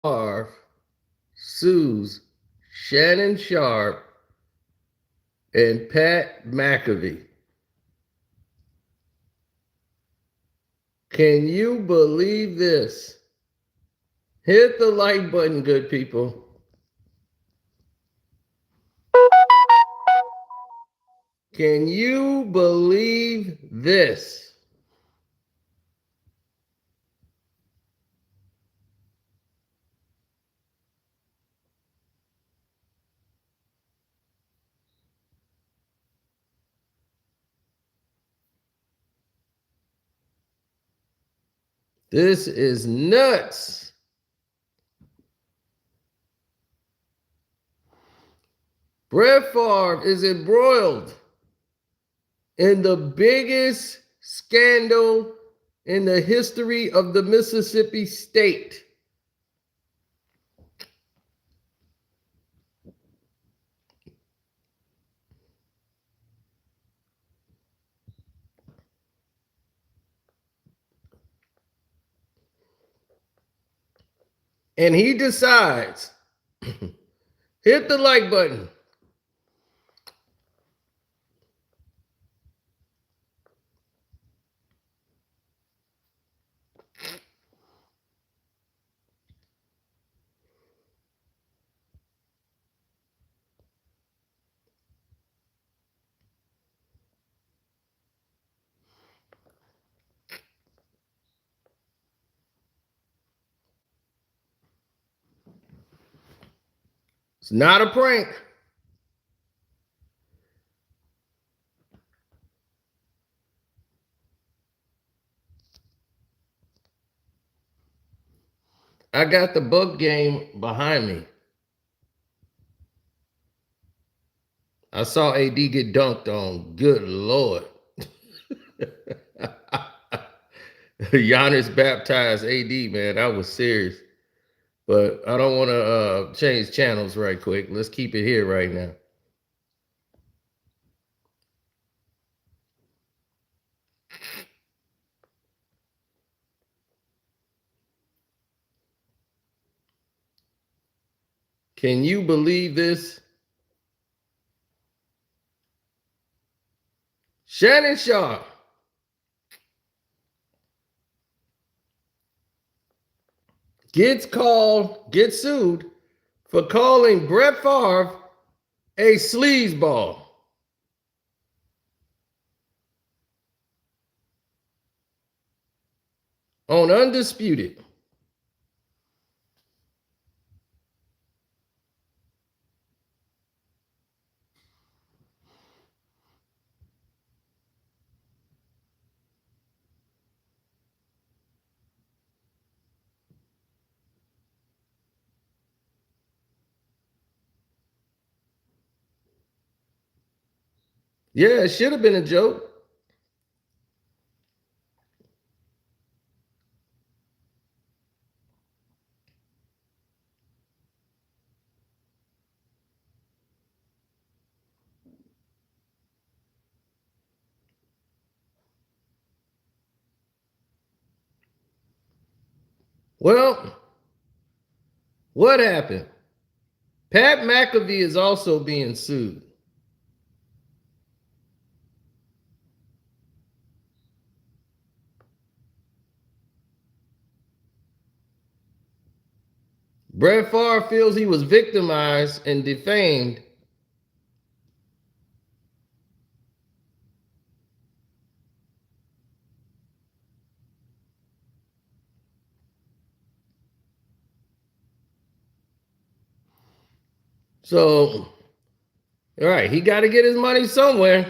Favre sues Shannon Sharpe and Pat McAfee. Can you believe this? Hit the like button, good people. Can you believe this? This is nuts. Brett Favre is embroiled in the biggest scandal in the history of the Mississippi state. And he decides, hit the like button. It's not a prank. I got the book game behind me. I saw AD get dunked on. Good Lord. Giannis baptized AD, man. I was serious. But I don't want to change channels right quick. Let's keep it here right now. Can you believe this? Shannon Sharpe gets sued for calling Brett Favre a sleazeball. On Undisputed. Yeah, it should have been a joke. Well, what happened? Pat McAfee is also being sued. Brett Favre feels he was victimized and defamed. So, all right, he got to get his money somewhere.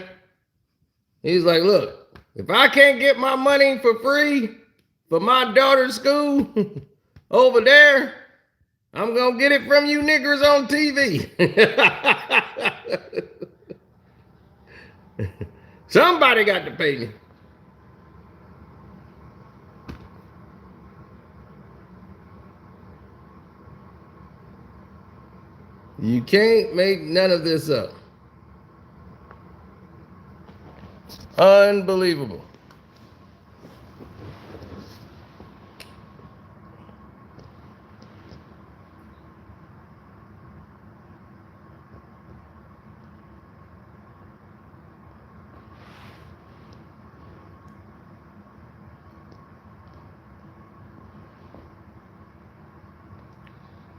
He's like, look, if I can't get my money for free for my daughter's school over there, I'm going to get it from you niggers on TV. Somebody got to pay me. You can't make none of this up. Unbelievable.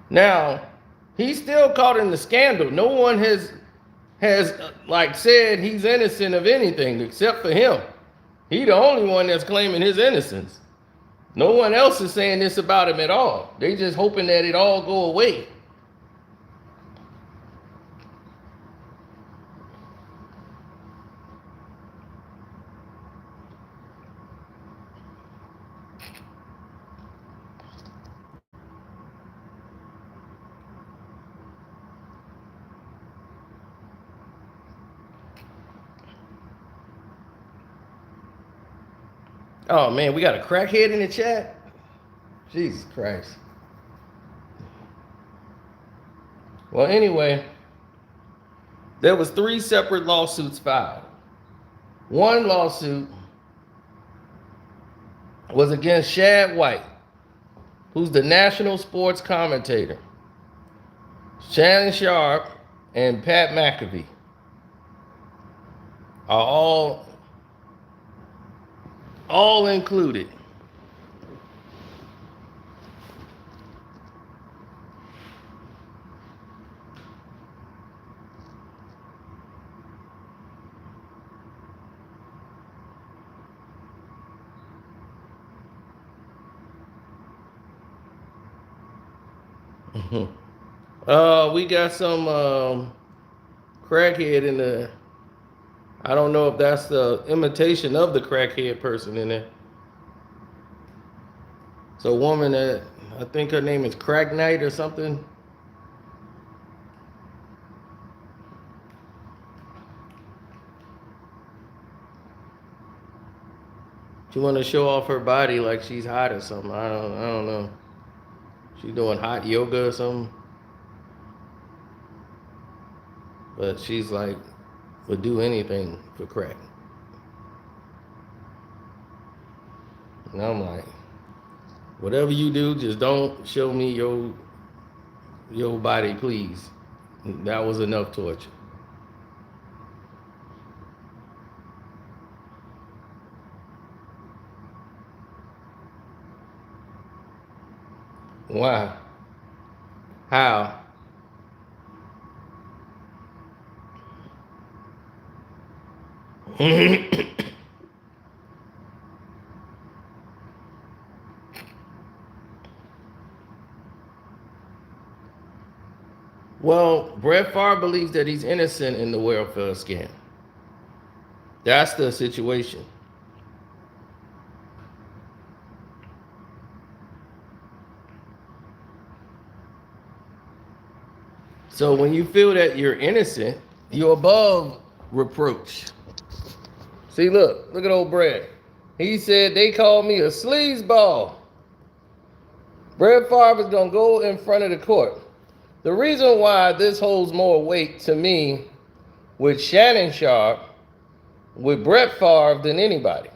Now, he's still caught in the scandal. No one has like said he's innocent of anything except for him. He the only one that's claiming his innocence. No one else is saying this about him at all. They just hoping that it all go away. Oh man, we got a crackhead in the chat? Jesus Christ. Well, anyway, there was 3 separate lawsuits filed. One lawsuit was against Shad White, who's the national sports commentator. Shannon Sharpe and Pat McAfee are all included. We got some crackhead in the. I don't know if that's the imitation of the crackhead person in there. It's a woman that I think her name is Crack Knight or something. She want to show off her body like she's hot or something. I don't know. She's doing hot yoga or something. But she's like, would do anything for crack. And I'm like, whatever you do, just don't show me your body, please. That was enough torture. Why? How? Well, Brett Favre believes that he's innocent in the welfare scam. That's the situation. So when you feel that you're innocent, you're above reproach. See, look at old Brett. He said they called me a sleazeball. Brett Favre is going to go in front of the court. The reason why this holds more weight to me with Shannon Sharpe, with Brett Favre than anybody.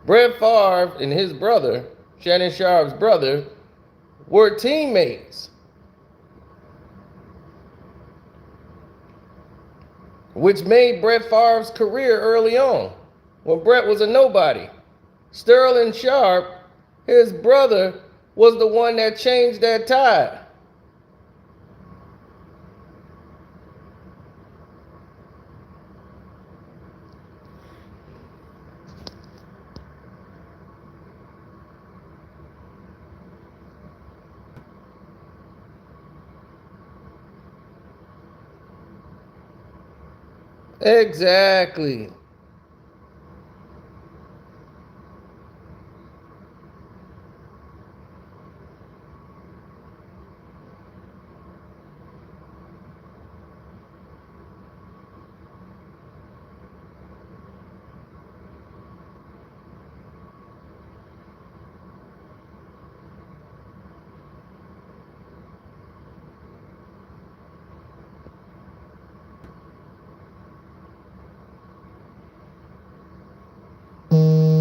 Brett Favre and his brother, Shannon Sharpe's brother, were teammates. Which made Brett Favre's career early on, when Brett was a nobody. Sterling Sharpe, his brother, was the one that changed that tide. Exactly.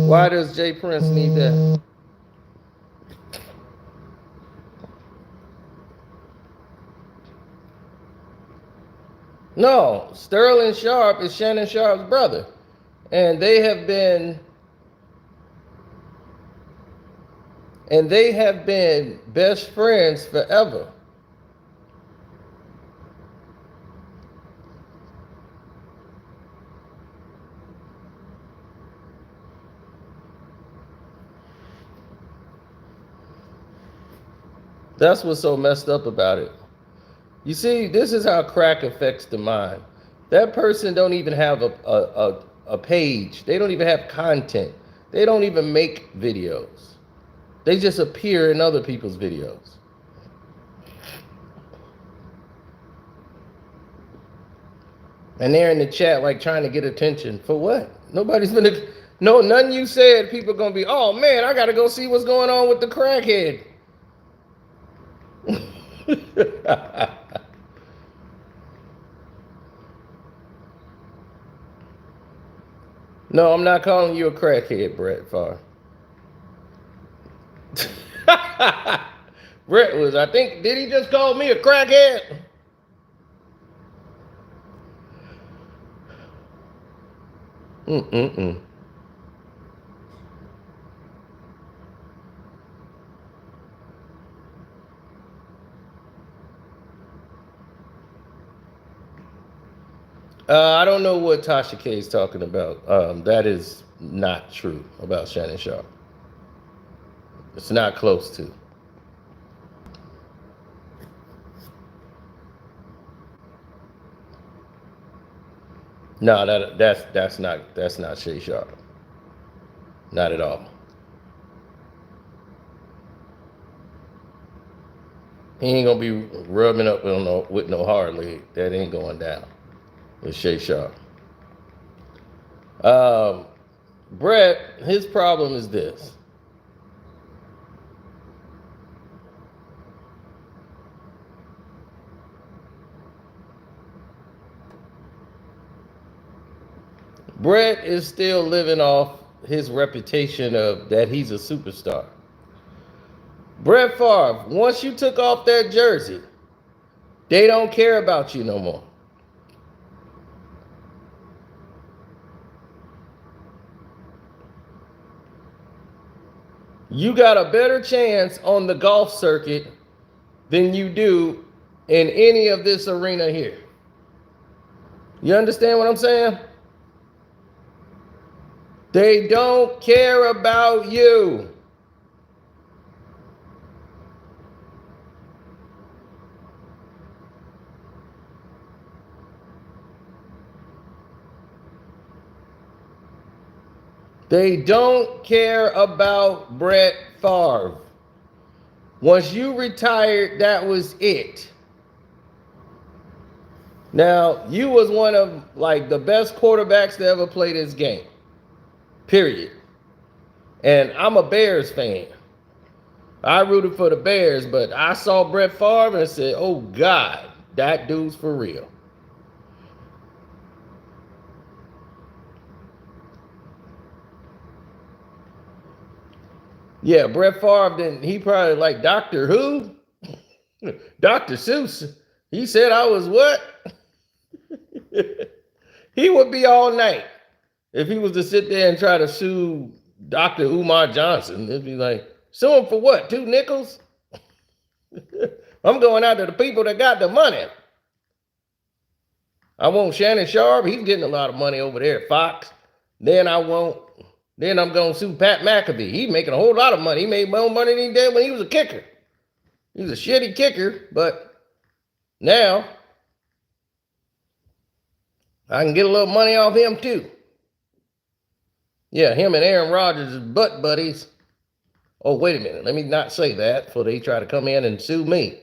Why does Jay Prince need that? No, Sterling Sharpe is Shannon Sharpe's brother. And they have been And they have been best friends forever. That's what's so messed up about it. You see, this is how crack affects the mind. That person don't even have a page. They don't even have content. They don't even make videos. They just appear in other people's videos. And they're in the chat like trying to get attention. For what? Nobody's gonna, no, none you said people are gonna be, oh man, I gotta go see what's going on with the crackhead. No, I'm not calling you a crackhead, Brett Favre. Brett was, I think, did he just call me a crackhead? Mm-mm-mm. I don't know what Tasha K is talking about. That is not true about Shannon Sharpe. It's not close to. No, that's not Shay Sharpe. Not at all. He ain't gonna be rubbing up with no hard leg. That ain't going down with Shay Sharpe. Brett, his problem is this. Brett is still living off his reputation of that he's a superstar. Brett Favre, once you took off that jersey, they don't care about you no more. You got a better chance on the golf circuit than you do in any of this arena here. You understand what I'm saying? They don't care about you. They don't care about Brett Favre. Once you retired, that was it. Now, you was one of like the best quarterbacks to ever play this game. Period. And I'm a Bears fan. I rooted for the Bears, but I saw Brett Favre and said, oh God, that dude's for real. Yeah, Brett Favre, he probably like Doctor Who? Dr. Seuss. He said I was what? He would be all night if he was to sit there and try to sue Dr. Umar Johnson. It'd be like, sue him for what? 2 nickels? I'm going after the people that got the money. I want Shannon Sharpe. He's getting a lot of money over there at Fox. Then I'm going to sue Pat McAfee. He's making a whole lot of money. He made more money than he did when he was a kicker. He was a shitty kicker, but now I can get a little money off him too. Yeah, him and Aaron Rodgers is butt buddies. Oh, wait a minute. Let me not say that before they try to come in and sue me.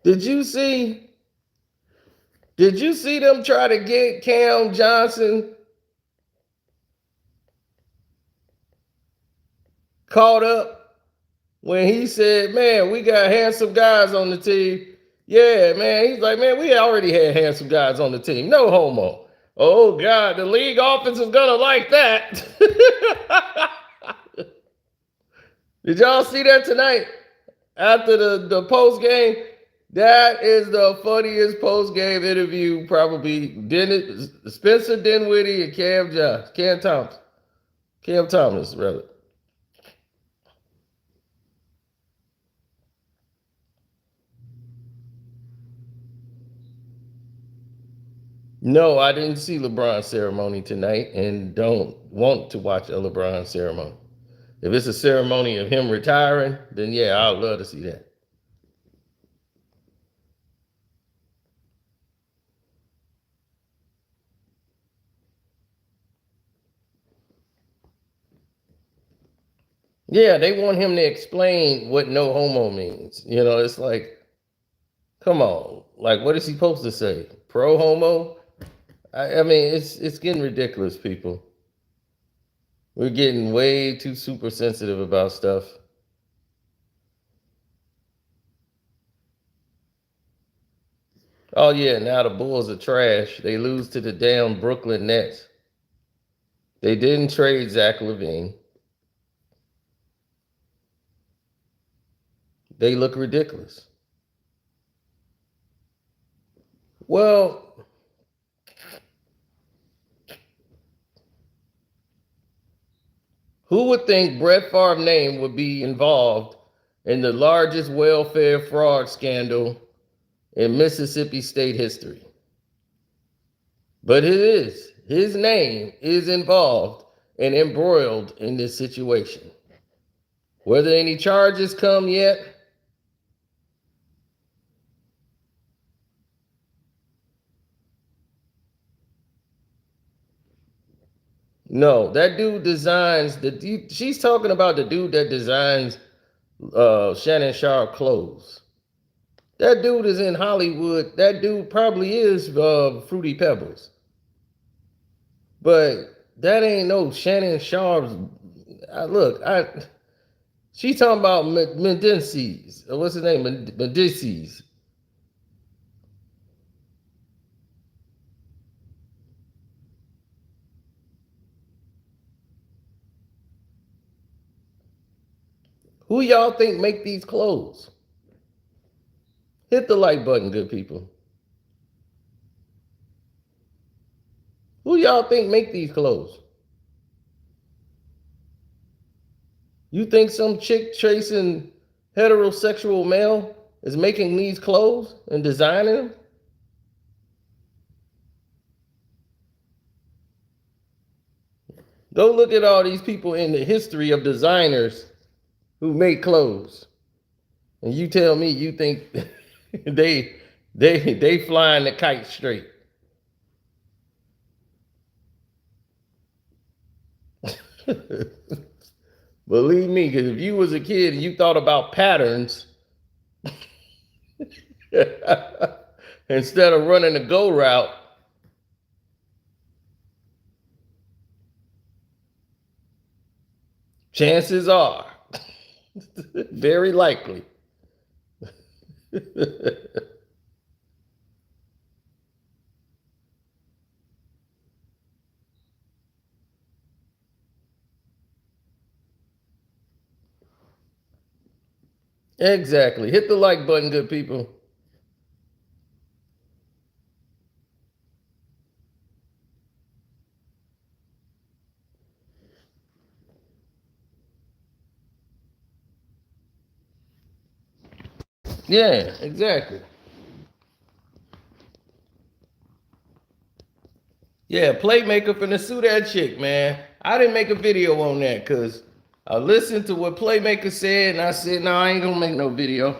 Did you see them try to get Cam Johnson caught up when he said, man, we got handsome guys on the team? Yeah, man. He's like, man, we already had handsome guys on the team. No homo. Oh, God, the league office is going to like that. Did y'all see that tonight? after the post game. That is the funniest post game interview probably. Spencer Dinwiddie and Cam Thomas, rather. No, I didn't see LeBron's ceremony tonight, and don't want to watch a LeBron ceremony. If it's a ceremony of him retiring, then yeah, I'd love to see that. Yeah, they want him to explain what no homo means. It's like, come on. Like, what is he supposed to say? Pro homo? I mean, it's getting ridiculous, people. We're getting way too super sensitive about stuff. Oh yeah, now the Bulls are trash. They lose to the damn Brooklyn Nets. They didn't trade Zach LaVine. They look ridiculous. Well, who would think Brett Favre's name would be involved in the largest welfare fraud scandal in Mississippi State history? But it is. His name is involved and embroiled in this situation. Whether any charges come yet, no. That dude designs she's talking about the dude that designs Shannon Sharpe clothes. That dude is in Hollywood. That dude probably is Fruity Pebbles. But that ain't no Shannon Sharpe's. She's talking about Medicis. What's his name? Medicis. Who y'all think make these clothes? Hit the like button, good people. Who y'all think make these clothes? You think some chick chasing heterosexual male is making these clothes and designing them? Go look at all these people in the history of designers who make clothes, and you tell me you think they flying the kite straight. Believe me, because if you was a kid and you thought about patterns instead of running the go route, chances are very likely. Exactly. Hit the like button, good people. Yeah, exactly. Yeah, Playmaker finna sue that chick, man. I didn't make a video on that because I listened to what Playmaker said and I said, no, I ain't gonna make no video.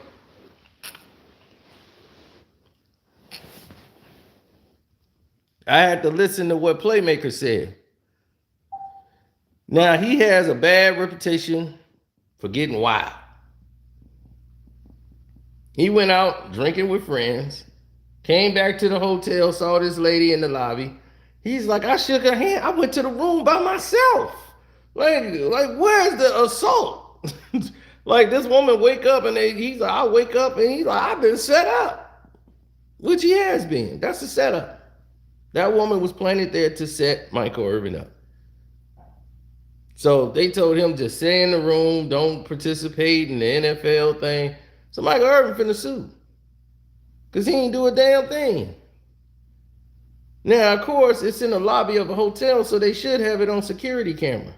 I had to listen to what Playmaker said. Now, he has a bad reputation for getting wild. He went out drinking with friends, came back to the hotel, saw this lady in the lobby. He's like, I shook her hand. I went to the room by myself. Like where's the assault? Like this woman wake up and he's like, I wake up and he's like, I've been set up, which he has been. That's the setup. That woman was planted there to set Michael Irvin up. So they told him to stay in the room, don't participate in the NFL thing. So Michael Irvin finna sue. Because he ain't do a damn thing. Now, of course, it's in the lobby of a hotel, so they should have it on security camera.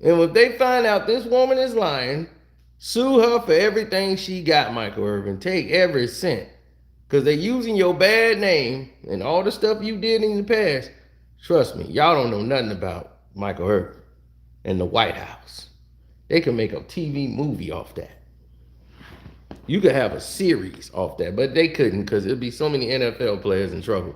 And if they find out this woman is lying, sue her for everything she got, Michael Irvin. Take every cent. Because they're using your bad name and all the stuff you did in the past. Trust me, y'all don't know nothing about Michael Irvin and the White House. They can make a TV movie off that. You could have a series off that, but they couldn't because there'd be so many NFL players in trouble.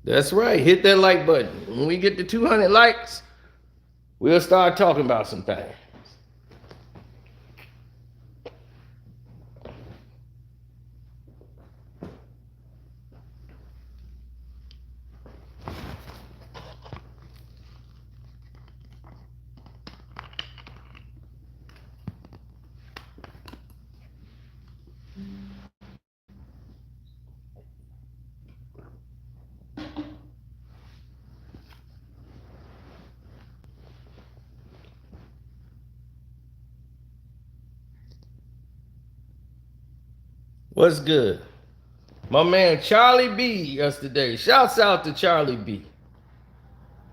That's right. Hit that like button. When we get to 200 likes, we'll start talking about some things. What's good? My man Charlie B yesterday. Shouts out to Charlie B.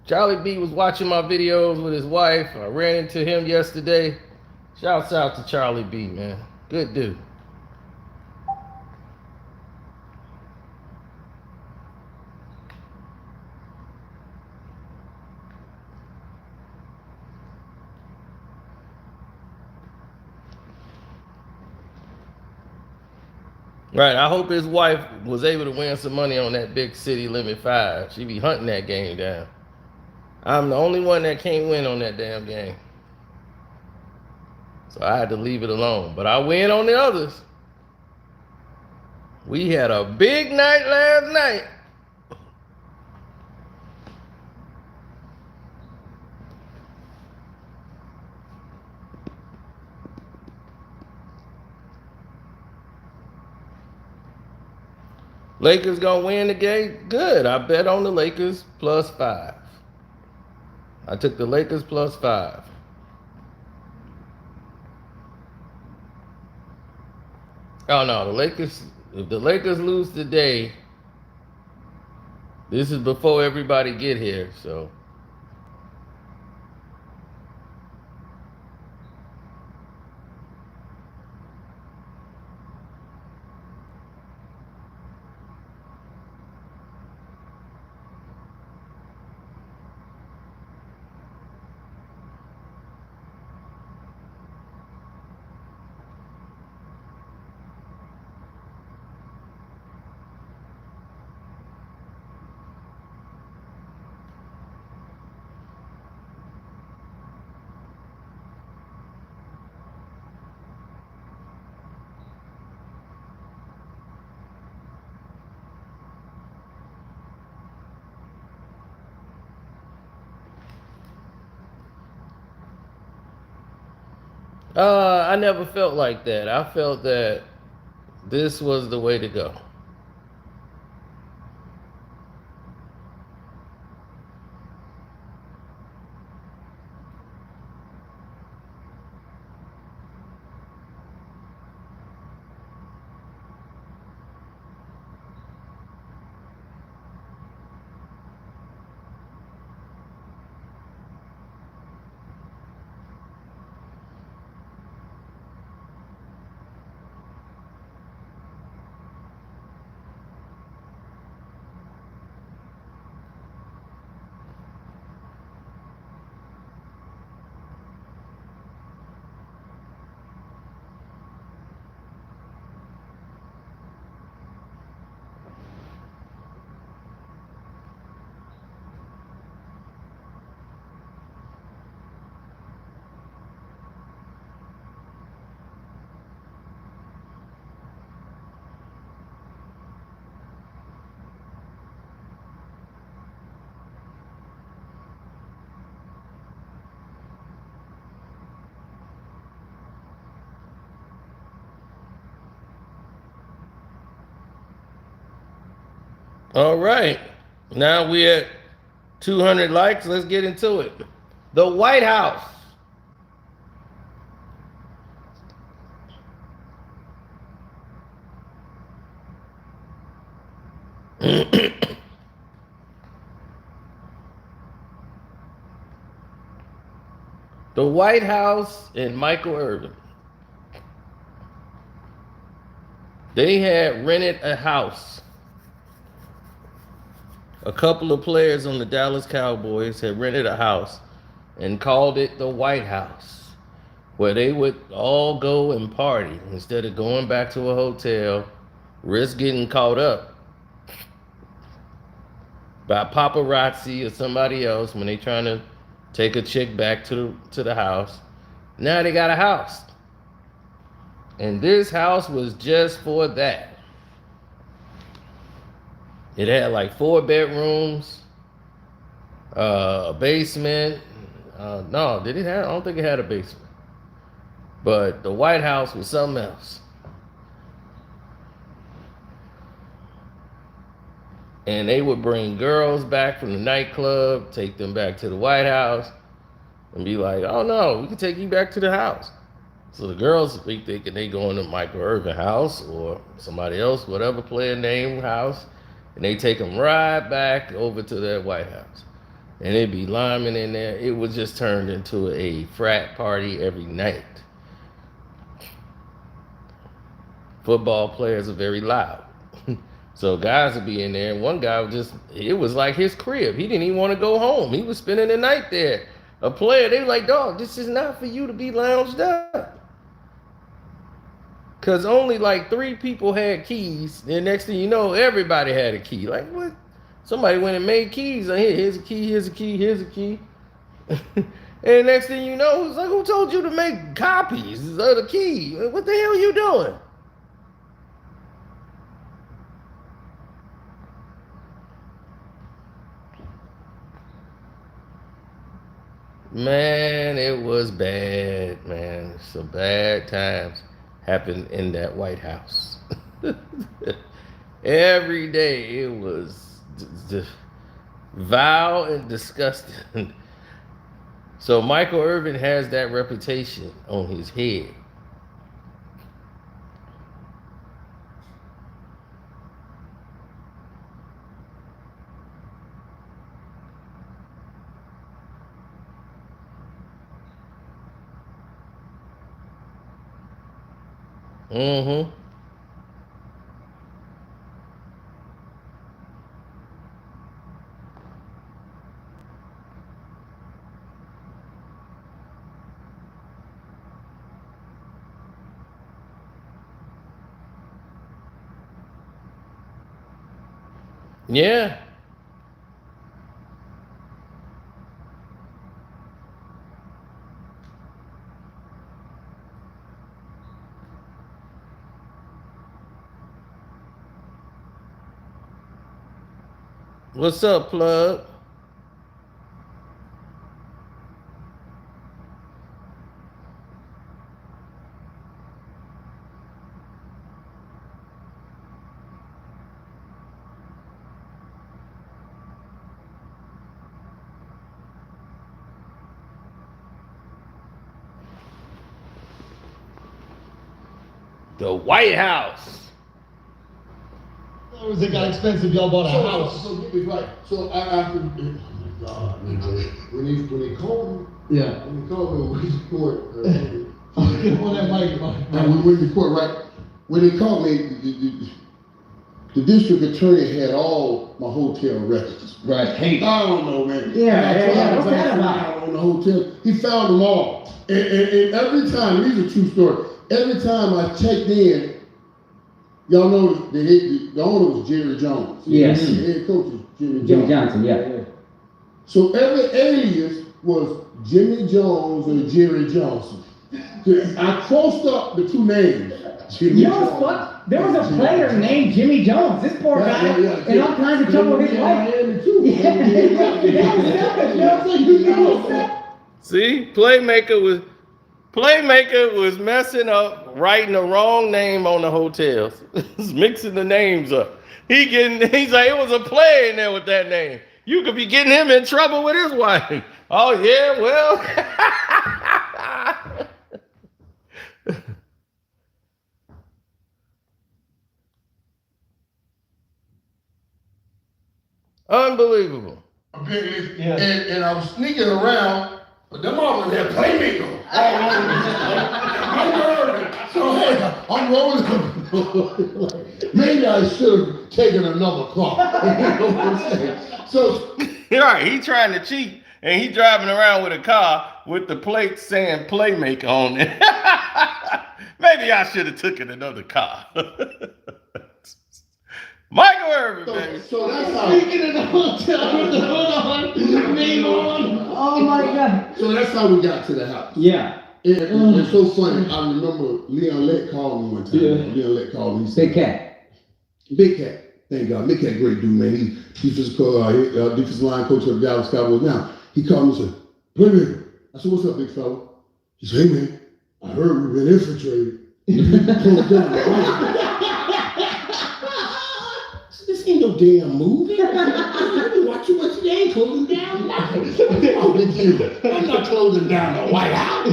Charlie B was watching my videos with his wife. I ran into him yesterday. Shouts out to Charlie B, man. Good dude. Right. I hope his wife was able to win some money on that Big City Limit 5. She be hunting that game down. I'm the only one that can't win on that damn game. So I had to leave it alone. But I win on the others. We had a big night last night. Lakers gonna win the game? Good. I bet on the Lakers +5. I took the Lakers +5. Oh no, the Lakers. If the Lakers lose today, this is before everybody get here. So I never felt like that. I felt that this was the way to go. All right. Now we're at 200 likes. Let's get into it. The White House. The White House and Michael Irvin. They had rented a house. A couple of players on the Dallas Cowboys had rented a house and called it the White House, where they would all go and party instead of going back to a hotel, risk getting caught up by paparazzi or somebody else when they trying to take a chick back to the house. Now they got a house. And this house was just for that. It had like 4 bedrooms, a basement. No, did it have? I don't think it had a basement. But the White House was something else. And they would bring girls back from the nightclub, take them back to the White House, and be like, oh no, we can take you back to the house. So the girls be thinking they going to Michael Irvin house or somebody else, whatever player name house, and they take them right back over to that White House. And it'd be linemen in there. It was just turned into a frat party every night. Football players are very loud. So guys would be in there, and one guy would just, it was like his crib. He didn't even want to go home. He was spending the night there. A player, they were like, dog, this is not for you to be lounged up. Because only like 3 people had keys. Then next thing you know, everybody had a key. Like, what? Somebody went and made keys. Like, here's a key, here's a key, here's a key. And next thing you know, it's like, who told you to make copies of the key? What the hell are you doing? Man, it was bad, man. Some bad times happened in that White House. Every day it was vile and disgusting. So Michael Irvin has that reputation on his head. Mm-hmm. Yeah. What's up, plug? The White House. It got expensive. Y'all bought a house. So get me right. So after, oh my God, man, when they called me, Yeah. when they called me, we went to court. Get on that mic. And we went to court, right? When they called me, the district attorney had all my hotel records. Right. Hey. I don't know, man. Yeah. What's that about? On the hotel, he found them all, and every time, these are true stories. Every time I checked in, y'all know the owner was Jerry Jones. Yes. The head coach is Jimmy Johnson, yeah. So every alias was Jimmy Jones or Jerry Johnson. I crossed up the 2 names. You know what's fun? There was a player named Jimmy Jones. This poor guy in all kinds of trouble with his life. See, Playmaker was messing up, writing the wrong name on the hotels, mixing the names up. he's like, it was a player in there with that name. You could be getting him in trouble with his wife. Oh, yeah, well. Unbelievable. And I was sneaking around, but them mama had playmaker. So hey, I'm rolling. Maybe I should have taken another car. You know what I'm saying? So right, he trying to cheat, and he driving around with a car with the plate saying Playmaker on it. Maybe I should have taken another car. Michael Irvin, baby. So that's how. Speaking in the hotel with the hood on, name on. Oh my God. So that's how we got to the house. Yeah. And it's so funny. I remember Leon Lett called me one time. Yeah. Leon Lett called me. He said, Big cat. Big Cat. Thank God. Big Cat, great dude, man. He's defensive line coach of the Dallas Cowboys now. He called me and said, Playmaker. I said, what's up, big fella? He said, hey, man, I heard we've been infiltrated. This ain't no damn movie. Watch too much. You ain't closing down. I'm not closing down the White House.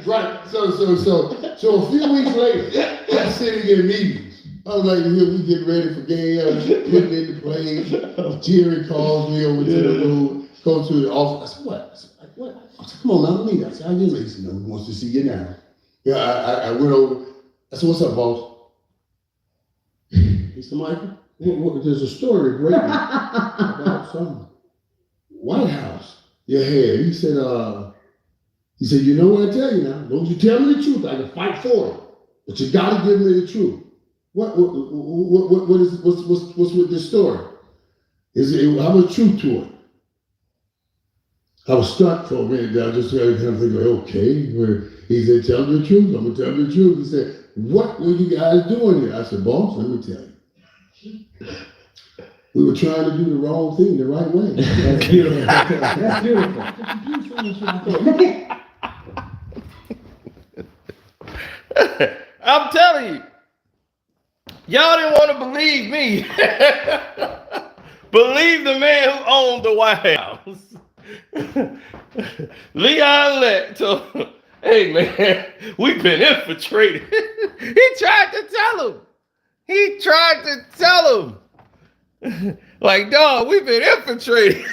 Right. So a few weeks later, I sit and get meetings. I was like, here we get ready for games, putting in the plays. Jerry calls me over to the room, go to the office. I said, what? I said, what? I said, come on, now, let me. I said, how you doing? He said, no, he wants to see you now. Yeah, I went over. I said, what's up, boss? He said, Michael, there's a story breaking about some White House you had. He said, you know what I tell you now? Don't you tell me the truth. I can fight for it. But you gotta give me the truth. What's with this story? How much truth to it? I was stuck for a minute. I just kind of think, okay. He said, tell me the truth. I'm gonna tell you the truth. He said, what were you guys doing here? I said, boss, let me tell you. We were trying to do the wrong thing the right way. That's beautiful. That's beautiful. I'm telling you, y'all didn't want to believe me. Believe the man who owned the White House. Leon Lett told him, hey man, we've been infiltrated. He tried to tell him. Like, dog, we've been infiltrated.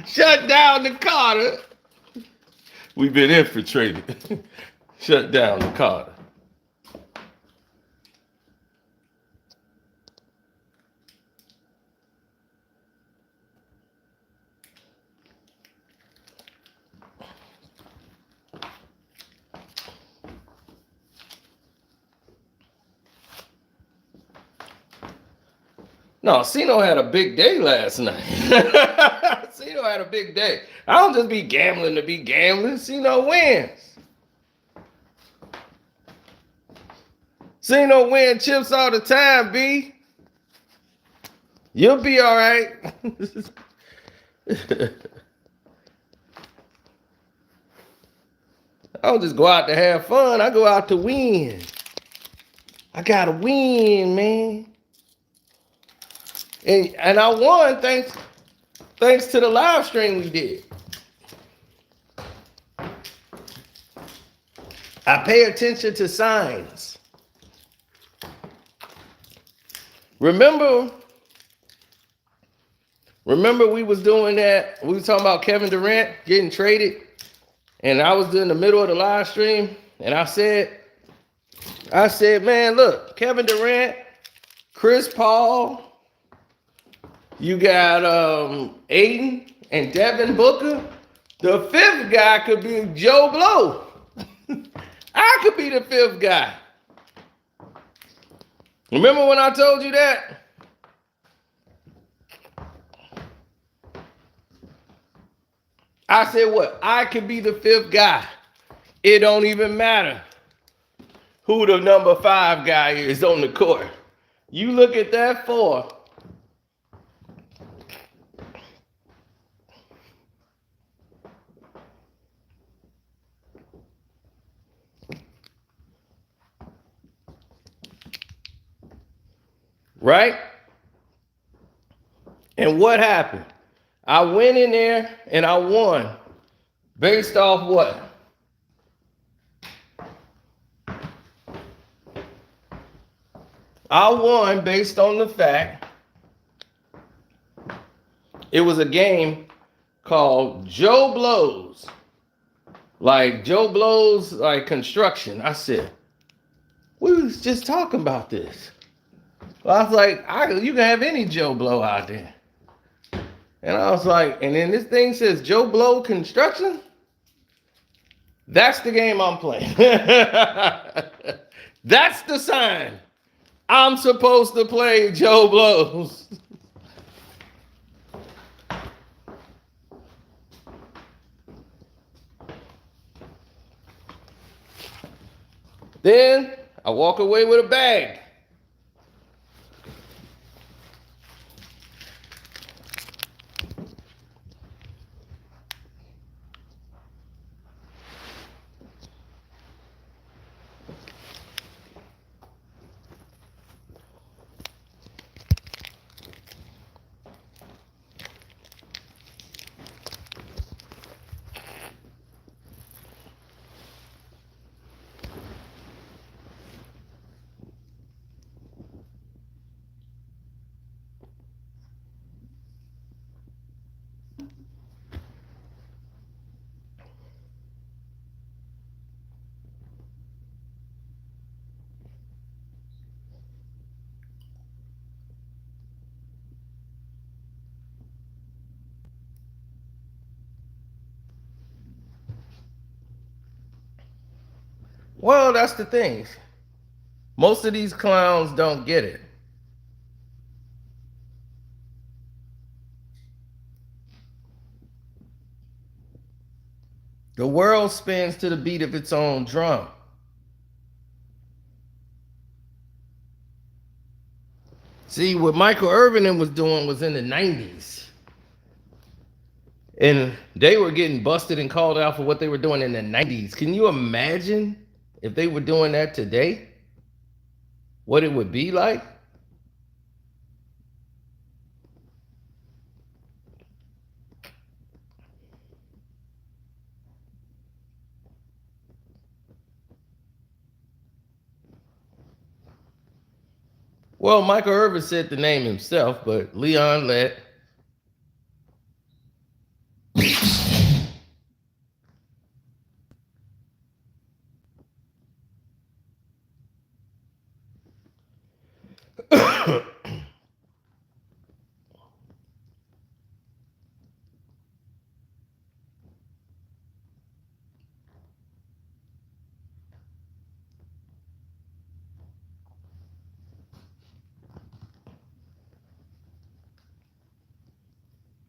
Shut down the Carter. We've been infiltrated. Shut down the Carter. No, Cino had a big day last night. Cino had a big day. I don't just be gambling to be gambling. Cino wins. Cino win chips all the time, B. You'll be all right. I don't just go out to have fun. I go out to win. I gotta win, man. And I won thanks to the live stream we did. I pay attention to signs. Remember we was doing that. We was talking about Kevin Durant getting traded. And I was in the middle of the live stream. And I said, man, look, Kevin Durant, Chris Paul, you got Aiden and Devin Booker. The fifth guy could be Joe Blow. I could be the fifth guy. Remember when I told you that? I said what? I could be the fifth guy. It don't even matter who the number 5 guy is on the court. You look at that 4. right? And what happened? I went in there and I won based off what? I won based on the fact it was a game called Joe Blows. Like Joe Blows, like construction. I said, we was just talking about this. Well, I was like, you can have any Joe Blow out there. And I was like, and then this thing says Joe Blow construction? That's the game I'm playing. That's the sign. I'm supposed to play Joe Blows. Then I walk away with a bag. Well, that's the thing. Most of these clowns don't get it. The world spins to the beat of its own drum. See, what Michael Irvin was doing was in the 90s. And they were getting busted and called out for what they were doing in the 90s. Can you imagine if they were doing that today? What it would be like? Well, Michael Irvin said the name himself, but Leon let.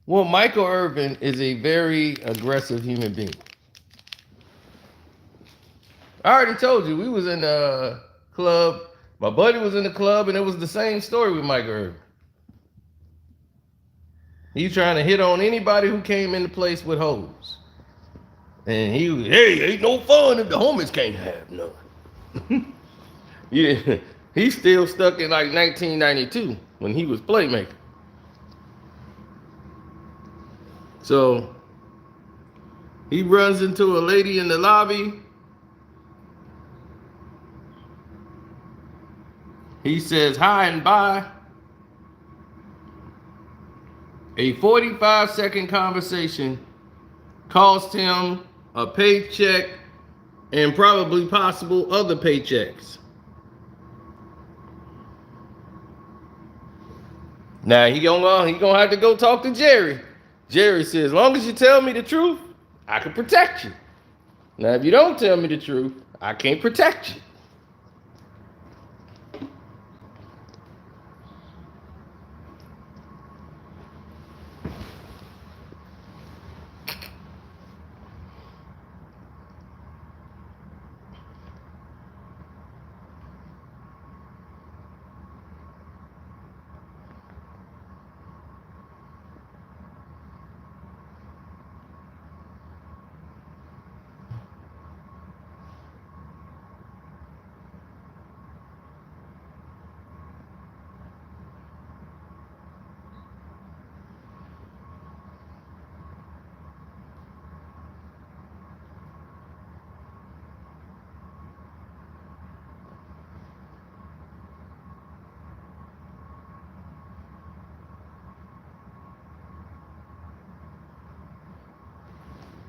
Well, Michael Irvin is a very aggressive human being. I already told you, we was in a club. My buddy was in the club, and it was the same story with Michael Irvin. He trying to hit on anybody who came in the place with hoes. And he was, hey, ain't no fun if the homies can't have none. Yeah, he's still stuck in like 1992 when he was playmaker. So he runs into a lady in the lobby. He says hi and bye. A 45-second conversation cost him a paycheck and probably possible other paychecks. Now he gonna have to go talk to Jerry. Jerry says, as long as you tell me the truth, I can protect you. Now, if you don't tell me the truth, I can't protect you.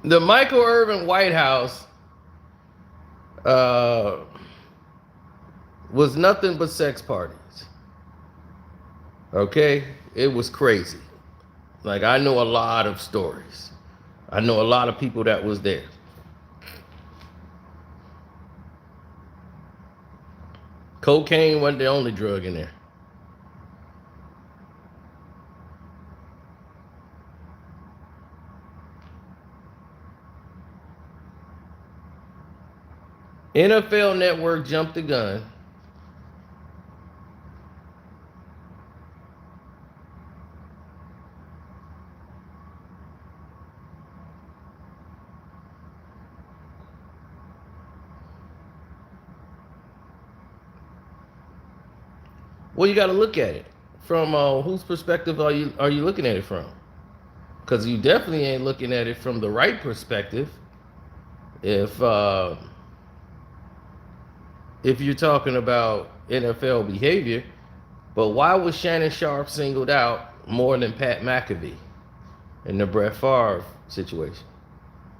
The Michael Irvin White House was nothing but sex parties. Okay? It was crazy. Like, I know a lot of stories. I know a lot of people that was there. Cocaine wasn't the only drug in there. NFL Network jumped the gun. Well, you got to look at it from whose perspective are you looking at it from? Because you definitely ain't looking at it from the right perspective. If you're talking about NFL behavior, but why was Shannon Sharpe singled out more than Pat McAfee in the Brett Favre situation?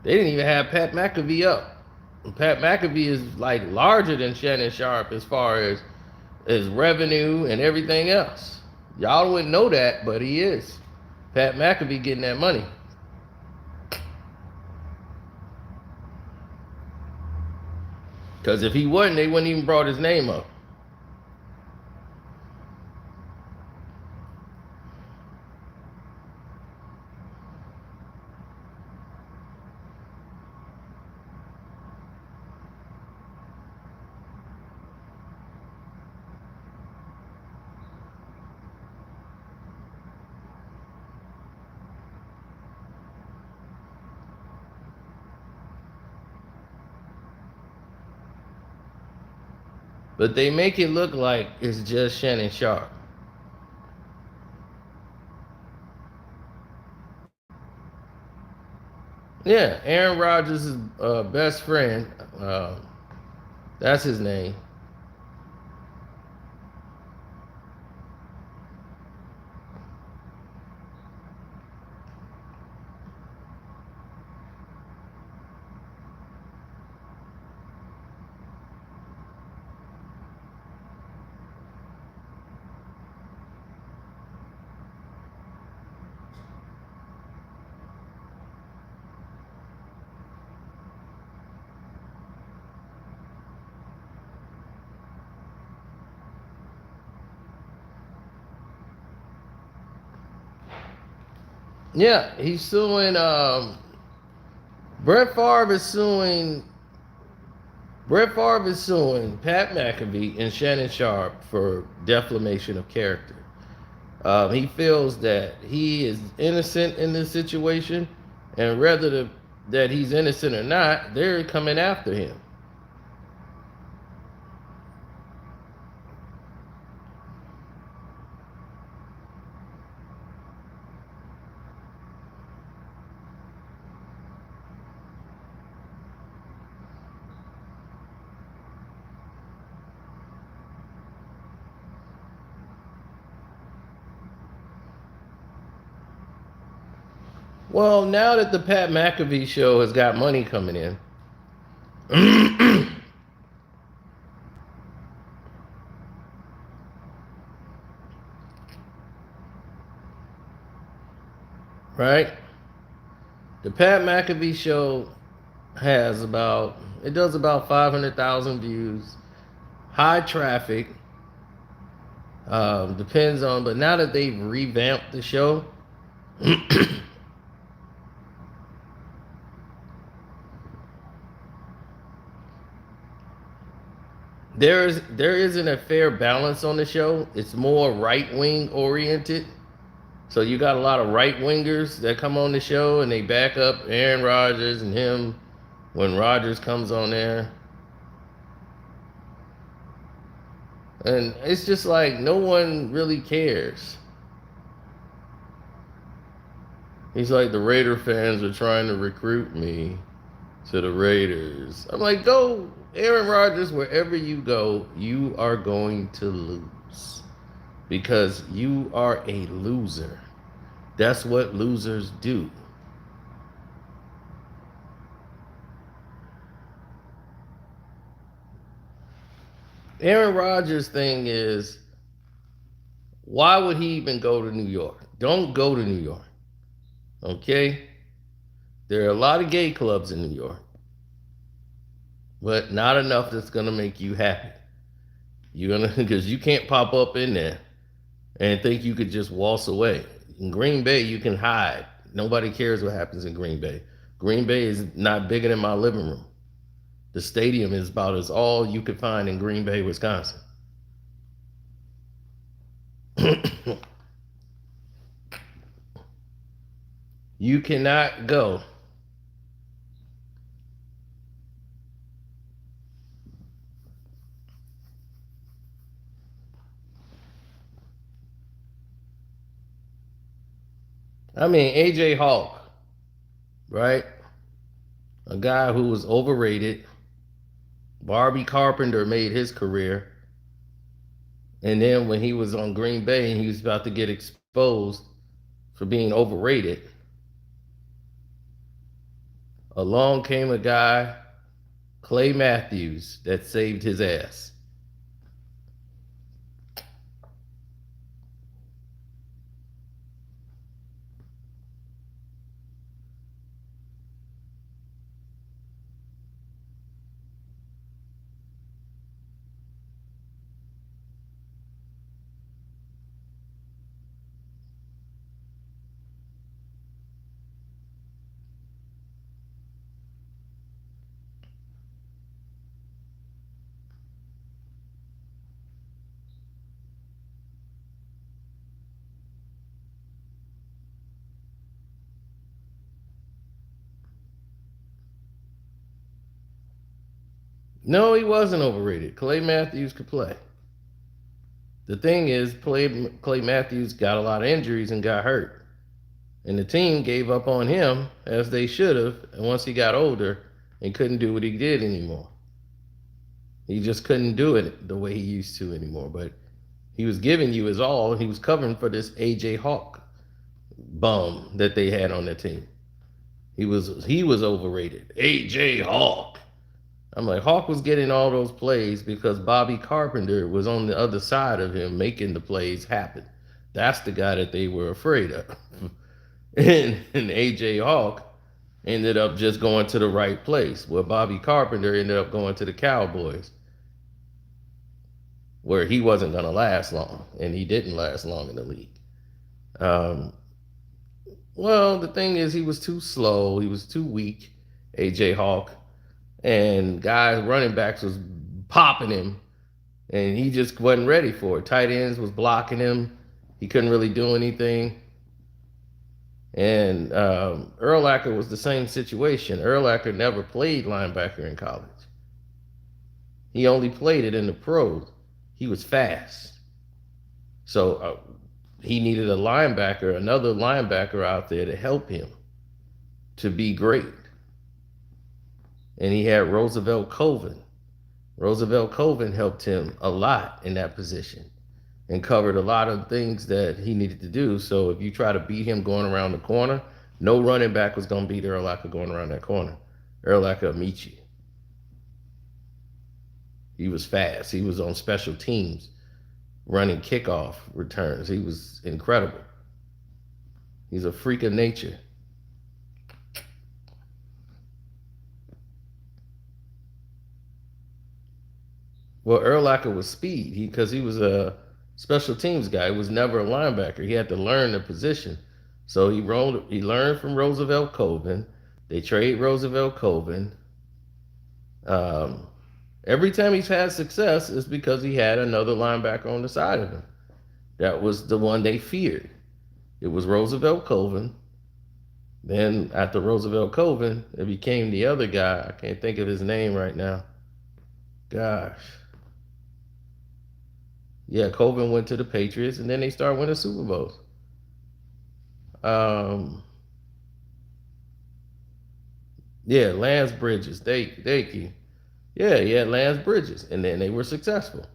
They didn't even have Pat McAfee up. And Pat McAfee is like larger than Shannon Sharpe as far as revenue and everything else. Y'all wouldn't know that, but he is. Pat McAfee getting that money. Because if he wasn't, they wouldn't even brought his name up. But they make it look like it's just Shannon Sharpe. Yeah, Aaron Rodgers' best friend. That's his name. Yeah, he's suing. Brett Favre is suing Pat McAfee and Shannon Sharpe for defamation of character. He feels that he is innocent in this situation, and whether that he's innocent or not, they're coming after him. Well, now that the Pat McAfee show has got money coming in, right? The Pat McAfee show does about 500,000 views, high traffic. Depends on, but now that they've revamped the show, there isn't a fair balance on the show. It's more right-wing oriented. So you got a lot of right-wingers that come on the show and they back up Aaron Rodgers and him when Rodgers comes on there. And it's just like no one really cares. He's like, the Raider fans are trying to recruit me to the Raiders. I'm like, go, Aaron Rodgers, wherever you go, you are going to lose. Because you are a loser. That's what losers do. Aaron Rodgers' thing is, why would he even go to New York? Don't go to New York. Okay? There are a lot of gay clubs in New York, but not enough that's gonna make you happy. You're gonna because you can't pop up in there and think you could just waltz away. In Green Bay, you can hide. Nobody cares what happens in Green Bay. Green Bay is not bigger than my living room. The stadium is about as all you could find in Green Bay, Wisconsin. You cannot go. I mean, AJ Hawk, right? A guy who was overrated. Barbie Carpenter made his career. And then when he was on Green Bay and he was about to get exposed for being overrated, along came a guy, Clay Matthews, that saved his ass. No, he wasn't overrated. Clay Matthews could play. The thing is, Clay Matthews got a lot of injuries and got hurt. And the team gave up on him, as they should have, and once he got older and couldn't do what he did anymore. He just couldn't do it the way he used to anymore. But he was giving you his all. He was covering for this AJ Hawk bum that they had on the team. He was overrated. AJ Hawk. I'm like, Hawk was getting all those plays because Bobby Carpenter was on the other side of him making the plays happen. That's the guy that they were afraid of. and AJ Hawk ended up just going to the right place, where Bobby Carpenter ended up going to the Cowboys, where he wasn't going to last long, and he didn't last long in the league. Well, the thing is, he was too slow. He was too weak, AJ Hawk. And guys, running backs was popping him, and he just wasn't ready for it. Tight ends was blocking him. He couldn't really do anything. And Urlacher was the same situation. Urlacher never played linebacker in college. He only played it in the pros. He was fast. So he needed a linebacker, another linebacker out there to help him to be great. And he had Roosevelt Colvin. Roosevelt Colvin helped him a lot in that position and covered a lot of things that he needed to do. So if you try to beat him going around the corner, no running back was going to beat Urlacher going around that corner. Urlacher will meet you. He was fast. He was on special teams, running kickoff returns. He was incredible. He's a freak of nature. Well, Urlacher was speed because he was a special teams guy. He was never a linebacker. He had to learn the position. So he learned from Roosevelt Colvin. They trade Roosevelt Colvin. Every time he's had success is because he had another linebacker on the side of him. That was the one they feared. It was Roosevelt Colvin. Then after Roosevelt Colvin, it became the other guy. I can't think of his name right now. Gosh. Yeah, Colvin went to the Patriots, and then they started winning Super Bowls. Yeah, Lance Bridges. Thank you. Yeah, he had Lance Bridges, and then they were successful.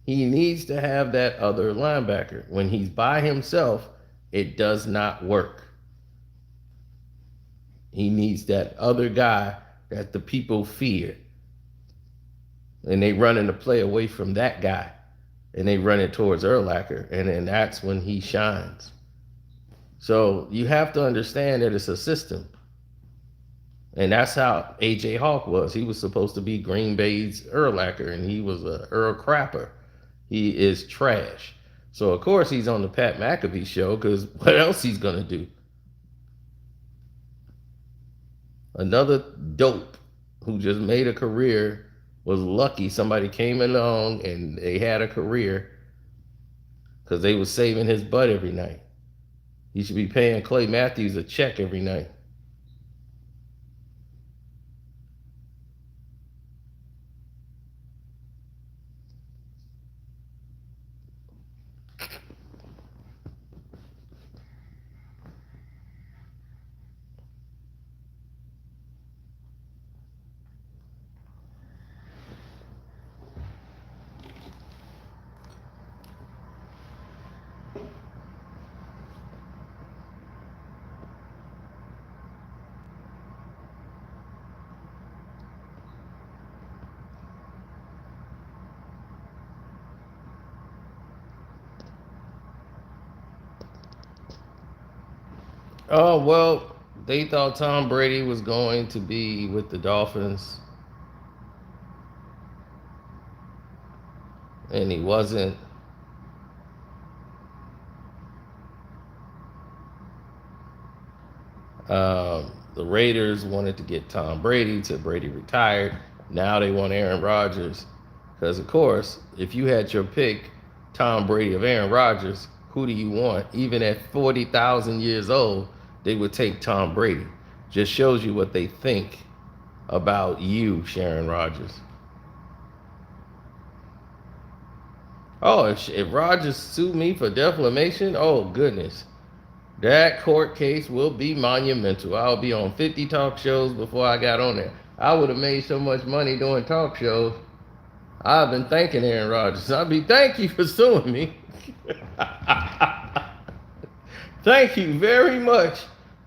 He needs to have that other linebacker. When he's by himself, it does not work. He needs that other guy that the people fear. and they running the play away from that guy, and they run it towards Urlacher, and then that's when he shines. So you have to understand that it's a system. And that's how A.J. Hawk was. He was supposed to be Green Bay's Urlacher, and he was a Earl Crapper. He is trash. So, of course, he's on the Pat McAfee show, because what else he's going to do? Another dope who just made a career was lucky somebody came along and they had a career because they was saving his butt every night. He should be paying Clay Matthews a check every night. Oh, well, they thought Tom Brady was going to be with the Dolphins, and he wasn't. The Raiders wanted to get Tom Brady till Brady retired. Now they want Aaron Rodgers. Because, of course, if you had your pick, Tom Brady of Aaron Rodgers, who do you want? Even at 40,000 years old, they would take Tom Brady. Just shows you what they think about you, Sharon Rodgers. Oh, if Rodgers sued me for defamation, oh, goodness. That court case will be monumental. I'll be on 50 talk shows before I got on there. I would have made so much money doing talk shows. I've been thanking Aaron Rodgers. I'll be, thank you for suing me. Thank you very much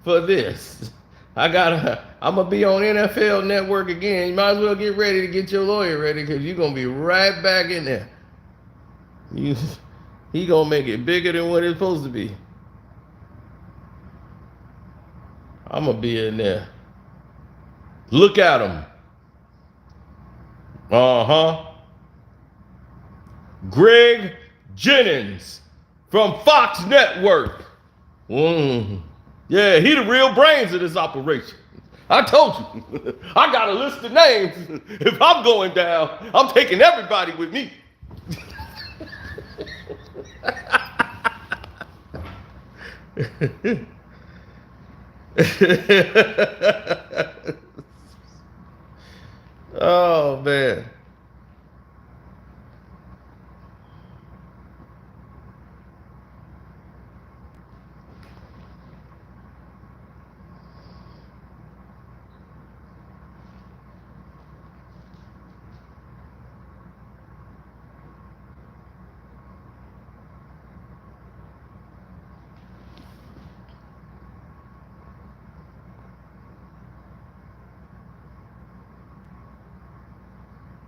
for this. I'm gonna be on NFL Network again. You might as well get ready to get your lawyer ready, because you're gonna be right back in there. He gonna make it bigger than what it's supposed to be. I'm gonna be in there. Look at him. Greg Jennings from Fox Network. Yeah, he the real brains of this operation. I told you. I got a list of names. If I'm going down, I'm taking everybody with me. Oh, man.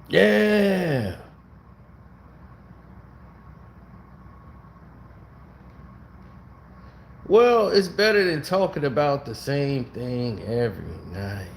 Yeah. Well, it's better than talking about the same thing every night.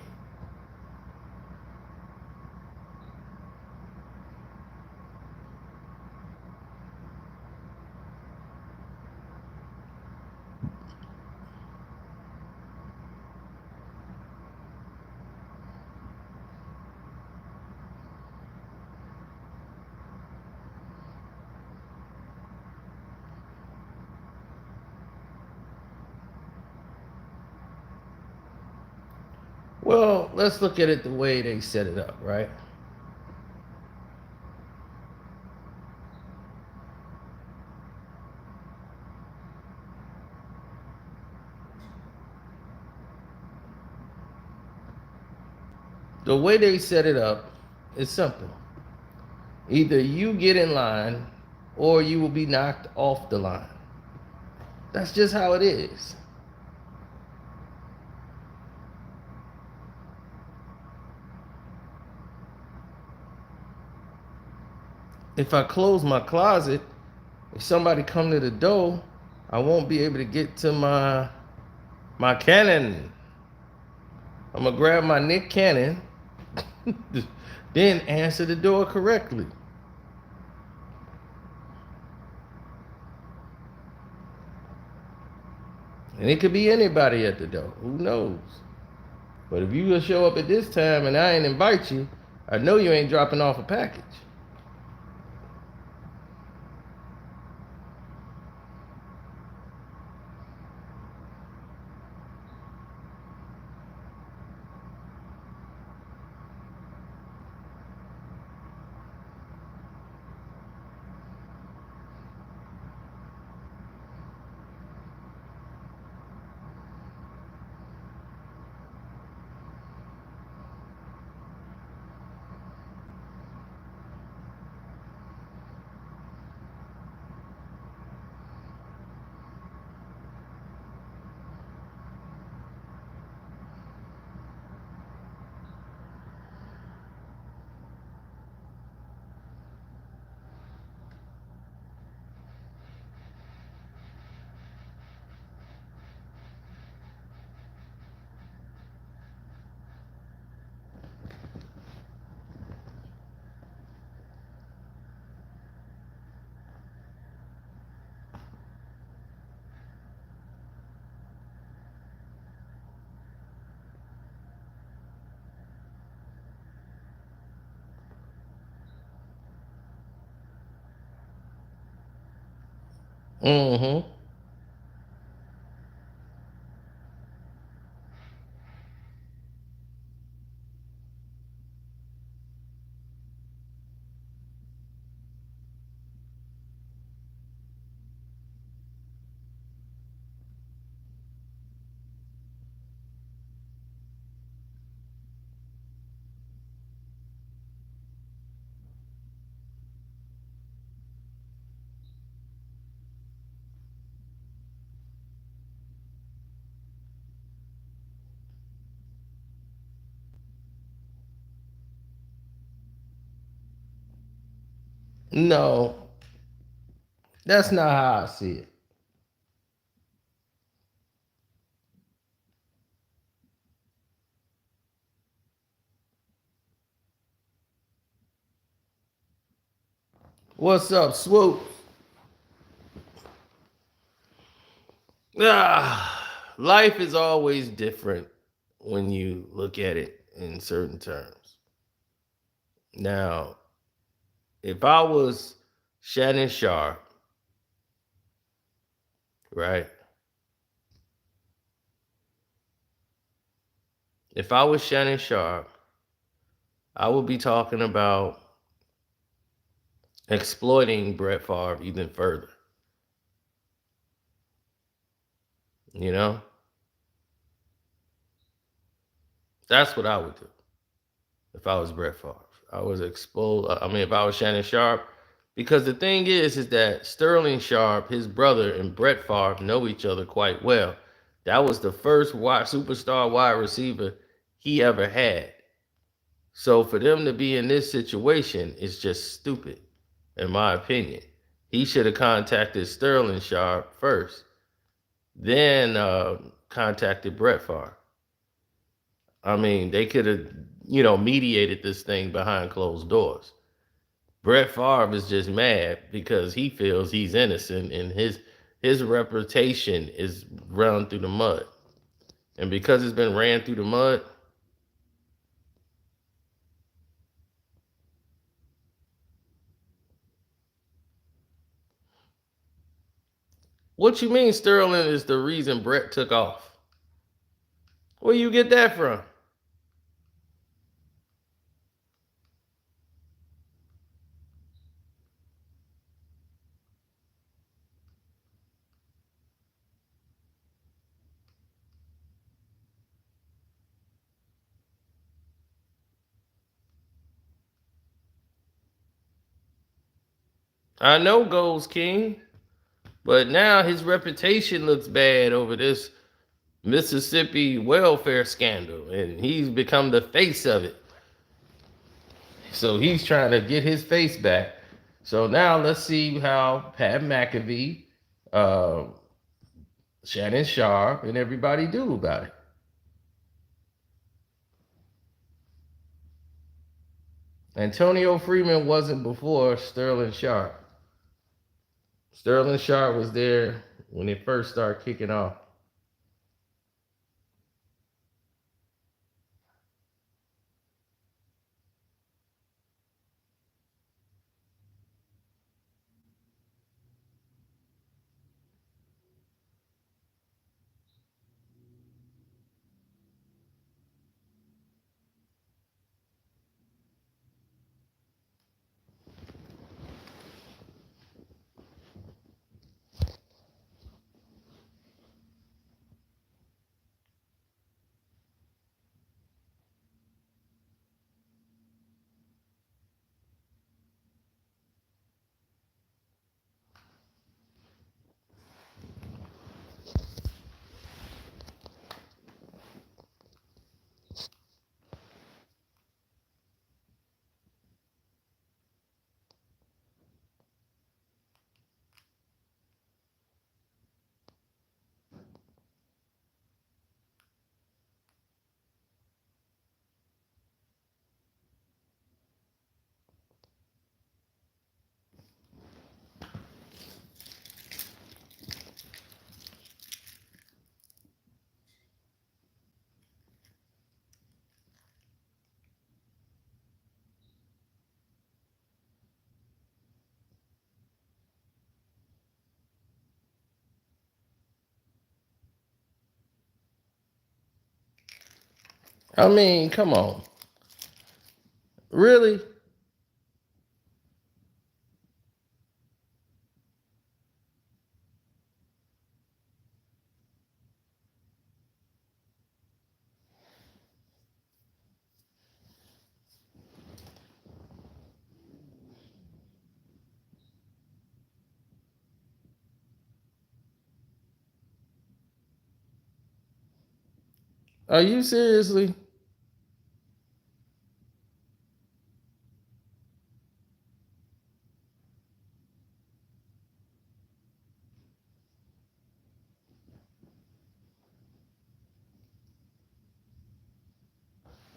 Well, let's look at it the way they set it up, right? The way they set it up is simple. Either you get in line or you will be knocked off the line. That's just how it is. if I close my closet, if somebody come to the door, I won't be able to get to my Canon. I'm gonna grab my Nick Cannon, then answer the door correctly. And it could be anybody at the door. Who knows? But if you gonna show up at this time and I ain't invite you, I know you ain't dropping off a package. Mm-hmm. No, that's not how I see it. What's up, Swoop? Life is always different when you look at it in certain terms. Now, if I was Shannon Sharpe, right? If I was Shannon Sharpe, I would be talking about exploiting Brett Favre even further. You know? That's what I would do if I was Brett Favre. I was if I was Shannon Sharpe, because the thing is that Sterling Sharpe, his brother, and Brett Favre know each other quite well. That was the first superstar wide receiver he ever had. So for them to be in this situation is just stupid, in my opinion. He should have contacted Sterling Sharpe first, then contacted Brett Favre. I mean, they could have, mediated this thing behind closed doors. Brett Favre is just mad because he feels he's innocent and his reputation is run through the mud. And because it's been ran through the mud, what you mean Sterling is the reason Brett took off? Where you get that from? I know Gold's King, but now his reputation looks bad over this Mississippi welfare scandal, and he's become the face of it. So he's trying to get his face back. So now let's see how Pat McAfee, uh, Shannon Sharpe, and everybody do about it. Antonio Freeman wasn't before Sterling Sharpe. Sterling Sharpe was there when it first started kicking off. I mean, come on. Really? Are you seriously?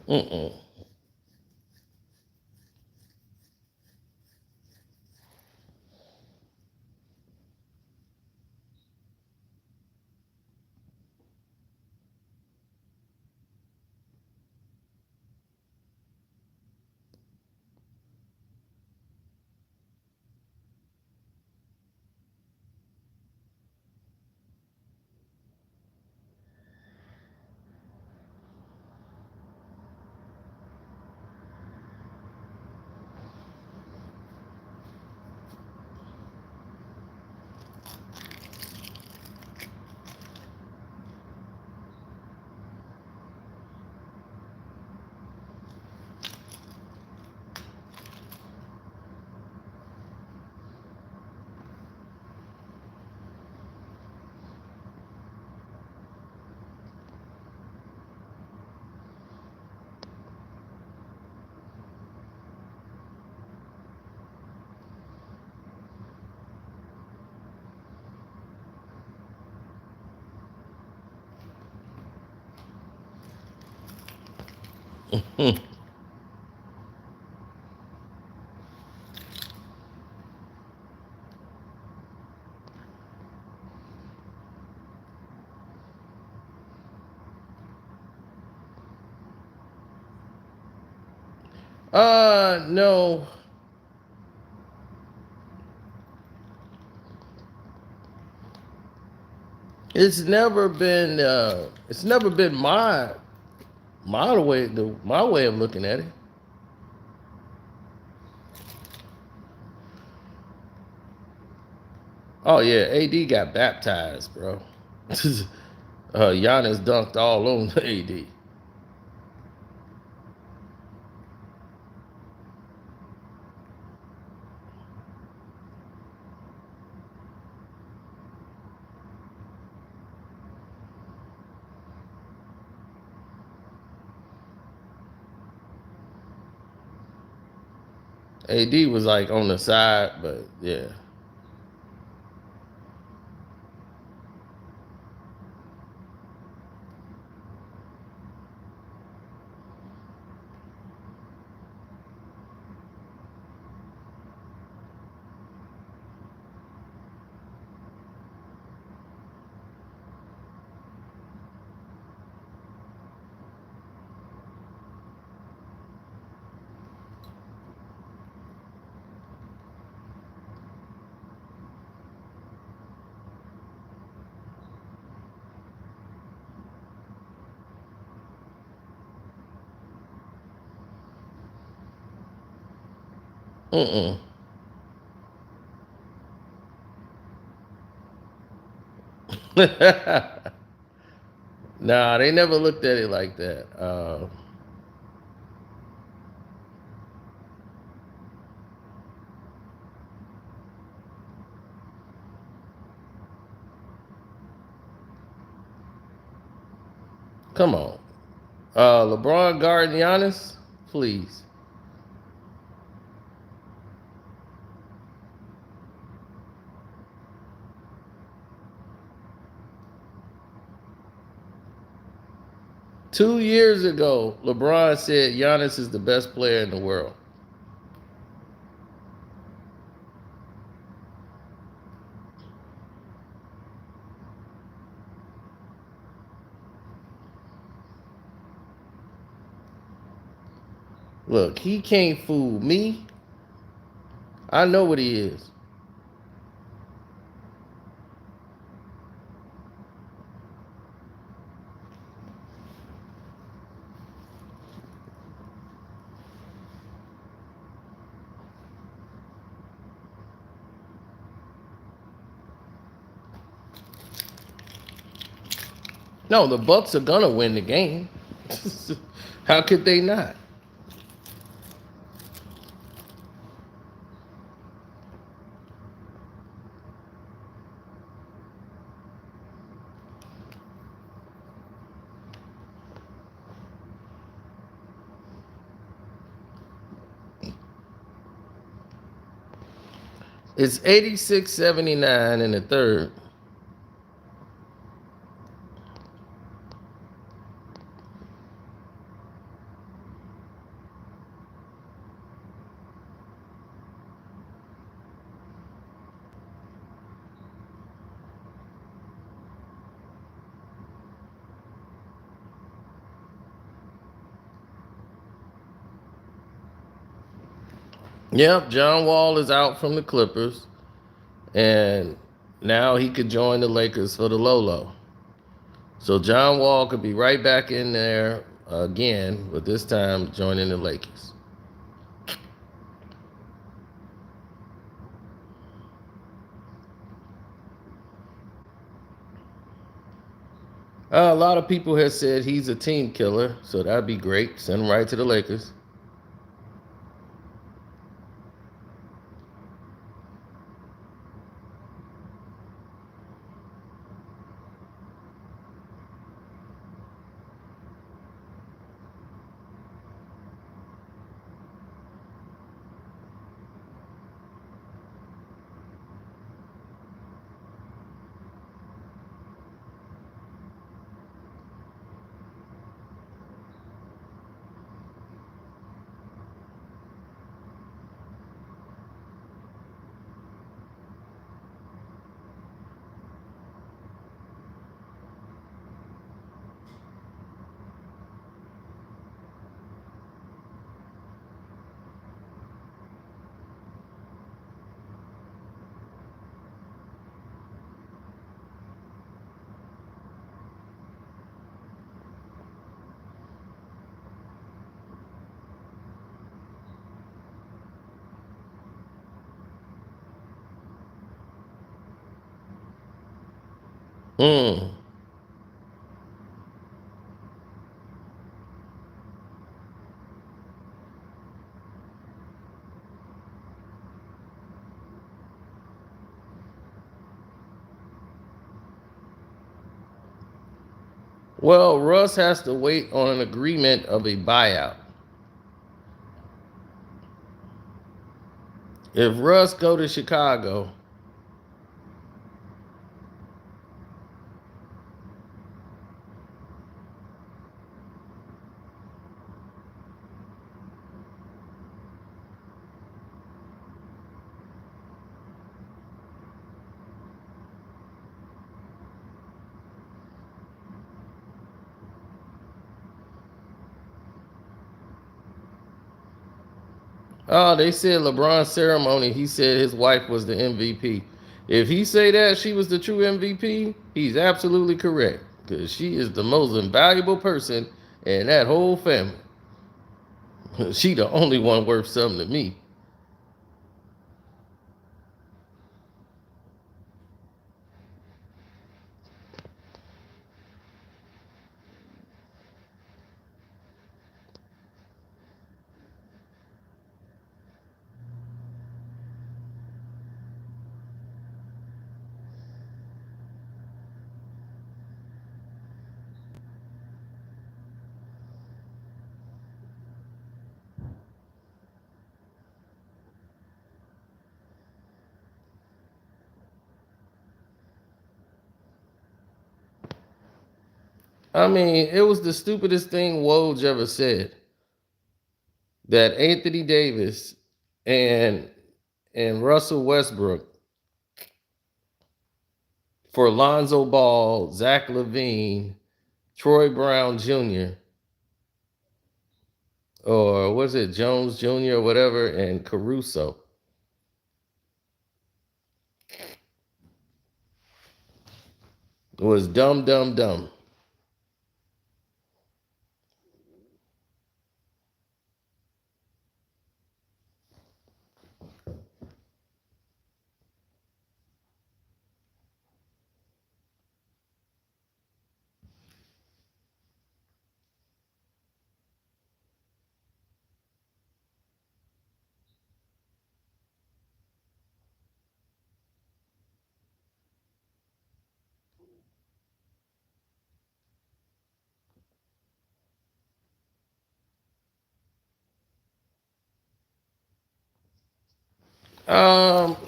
Mm-mm. No. It's never been my way of looking at it. Oh yeah, AD got baptized, bro. Giannis dunked all on AD. AD was like on the side, but yeah. Mm-mm. Nah, they never looked at it like that. Come on. LeBron guarding Giannis? Please. Two years ago, LeBron said Giannis is the best player in the world. Look, he can't fool me. I know what he is. No, the Bucks are gonna win the game. How could they not? It's 86-79 in the third. Yep, John Wall is out from the Clippers, and now he could join the Lakers for the Lolo. So John Wall could be right back in there again, but this time joining the Lakers. A lot of people have said he's a team killer, so that'd be great. Send him right to the Lakers. Hmm. Well, Russ has to wait on an agreement of a buyout. If Russ go to Chicago, oh, they said LeBron's ceremony, he said his wife was the MVP. If he say that she was the true MVP, he's absolutely correct. Because she is the most invaluable person in that whole family. She the only one worth something to me. I mean, it was the stupidest thing Woj ever said. That Anthony Davis and Russell Westbrook for Lonzo Ball, Zach LaVine, Troy Brown Jr., or was it Jones Jr. or whatever, and Caruso. It was dumb, dumb, dumb. Um,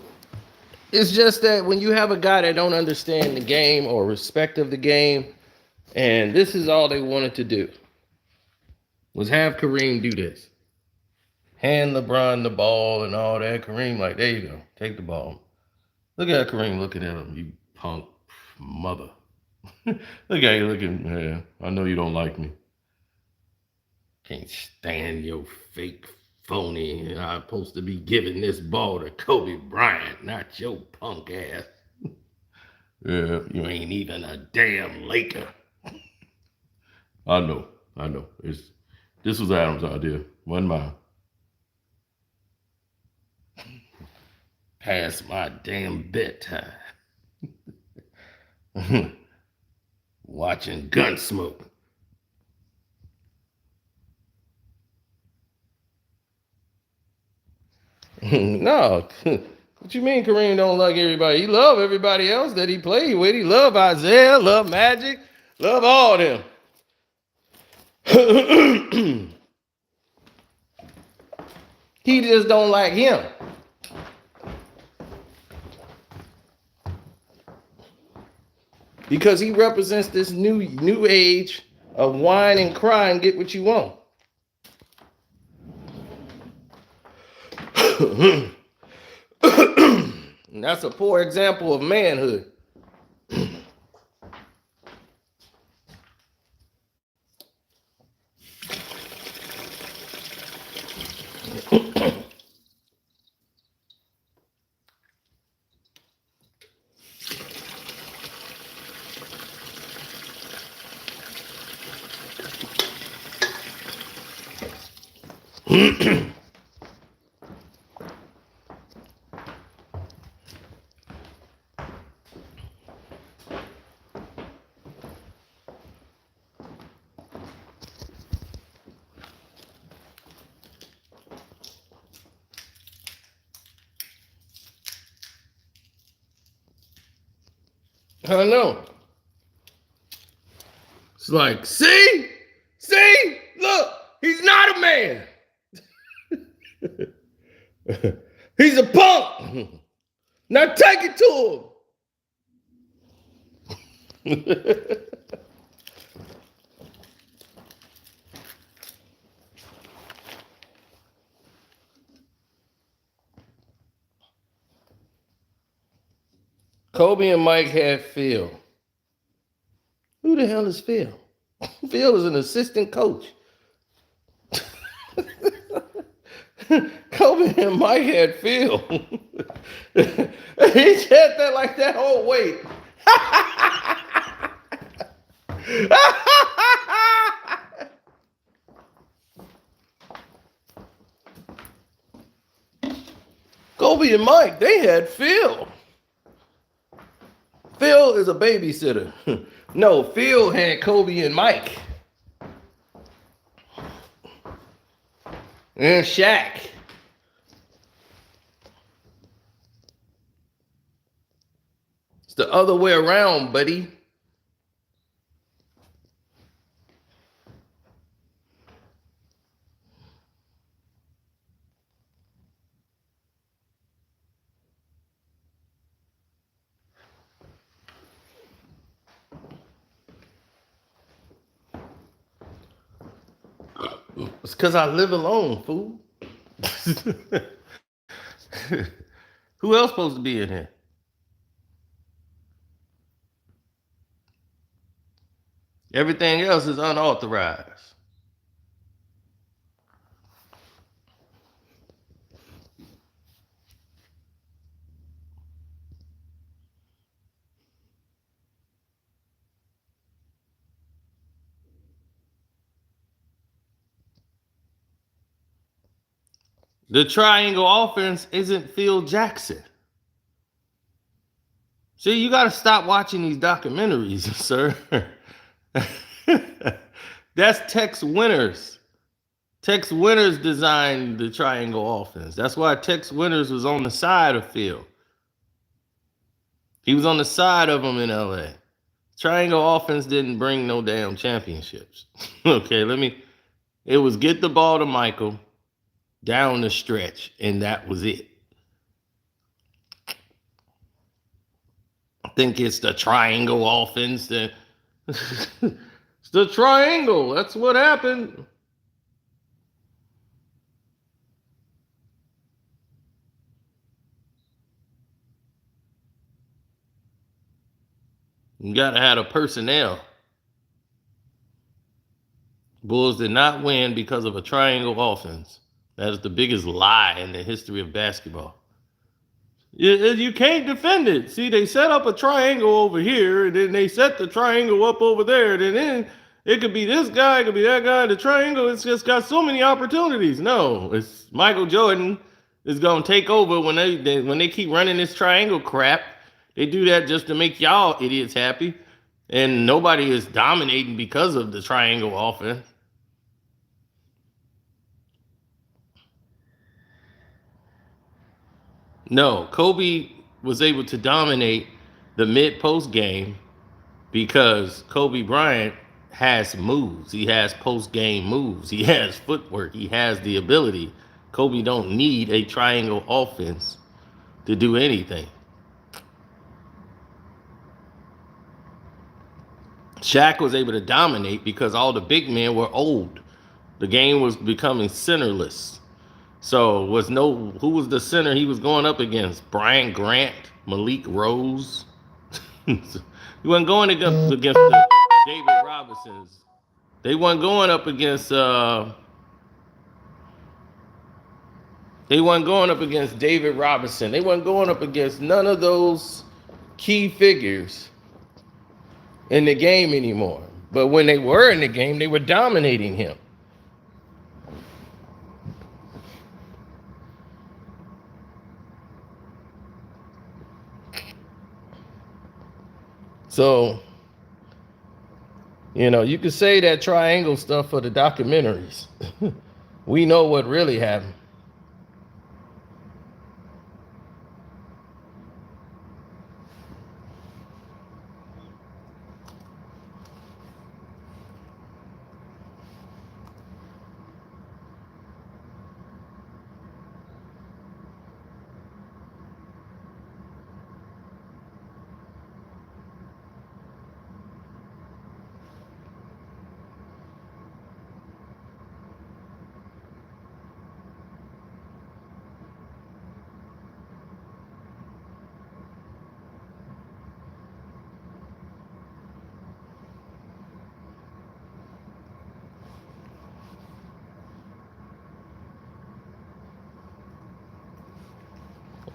it's just that when you have a guy that don't understand the game or respect of the game, and this is all they wanted to do, was have Kareem do this. Hand LeBron the ball and all that. Kareem like, there you go, take the ball. Look at Kareem looking at him, you punk mother. Look at you looking, yeah, I know you don't like me. Can't stand your fake phony. I'm supposed to be giving this ball to Kobe Bryant, not your punk ass. Yeah, you ain't even a damn Laker. I know. This was Adam's idea, wasn't mine. Past my damn bedtime. Watching Gunsmoke. No. What you mean Kareem don't like everybody? He love everybody else that he played with. He love Isaiah, love Magic, love all them. He just don't like him. Because he represents this new age of whine and cry and get what you want. And that's a poor example of manhood. I know. It's like, see, look, he's not a man. He's a punk. Now take it to him. Kobe and Mike had Phil. Who the hell is Phil? Phil is an assistant coach. Kobe and Mike had Phil. He said that like that whole weight. Kobe and Mike, they had Phil. Phil is a babysitter. No, Phil had Kobe and Mike. And Shaq. It's the other way around, buddy. It's because I live alone, fool. Who else supposed to be in here? Everything else is unauthorized. The triangle offense isn't Phil Jackson. See, you got to stop watching these documentaries, sir. That's Tex Winters. Tex Winters designed the triangle offense. That's why Tex Winters was on the side of Phil. He was on the side of him in LA. Triangle offense didn't bring no damn championships. Okay, it was get the ball to Michael down the stretch, and that was it. I think it's the triangle offense. It's the triangle. That's what happened. You got to have a personnel. Bulls did not win because of a triangle offense. That is the biggest lie in the history of basketball. You can't defend it. See, they set up a triangle over here, and then they set the triangle up over there. And then it could be this guy, it could be that guy. The triangle, it's just got so many opportunities. No, it's Michael Jordan is going to take over when they keep running this triangle crap. They do that just to make y'all idiots happy. And nobody is dominating because of the triangle offense. No, Kobe was able to dominate the mid-post game because Kobe Bryant has moves. He has post-game moves. He has footwork. He has the ability. Kobe don't need a triangle offense to do anything. Shaq was able to dominate because all the big men were old. The game was becoming centerless. So who was the center he was going up against? Brian Grant, Malik Rose. He wasn't going against the David Robinsons. They weren't going up against David Robinson. They weren't going up against none of those key figures in the game anymore. But when they were in the game, they were dominating him. So, you could say that triangle stuff for the documentaries. We know what really happened.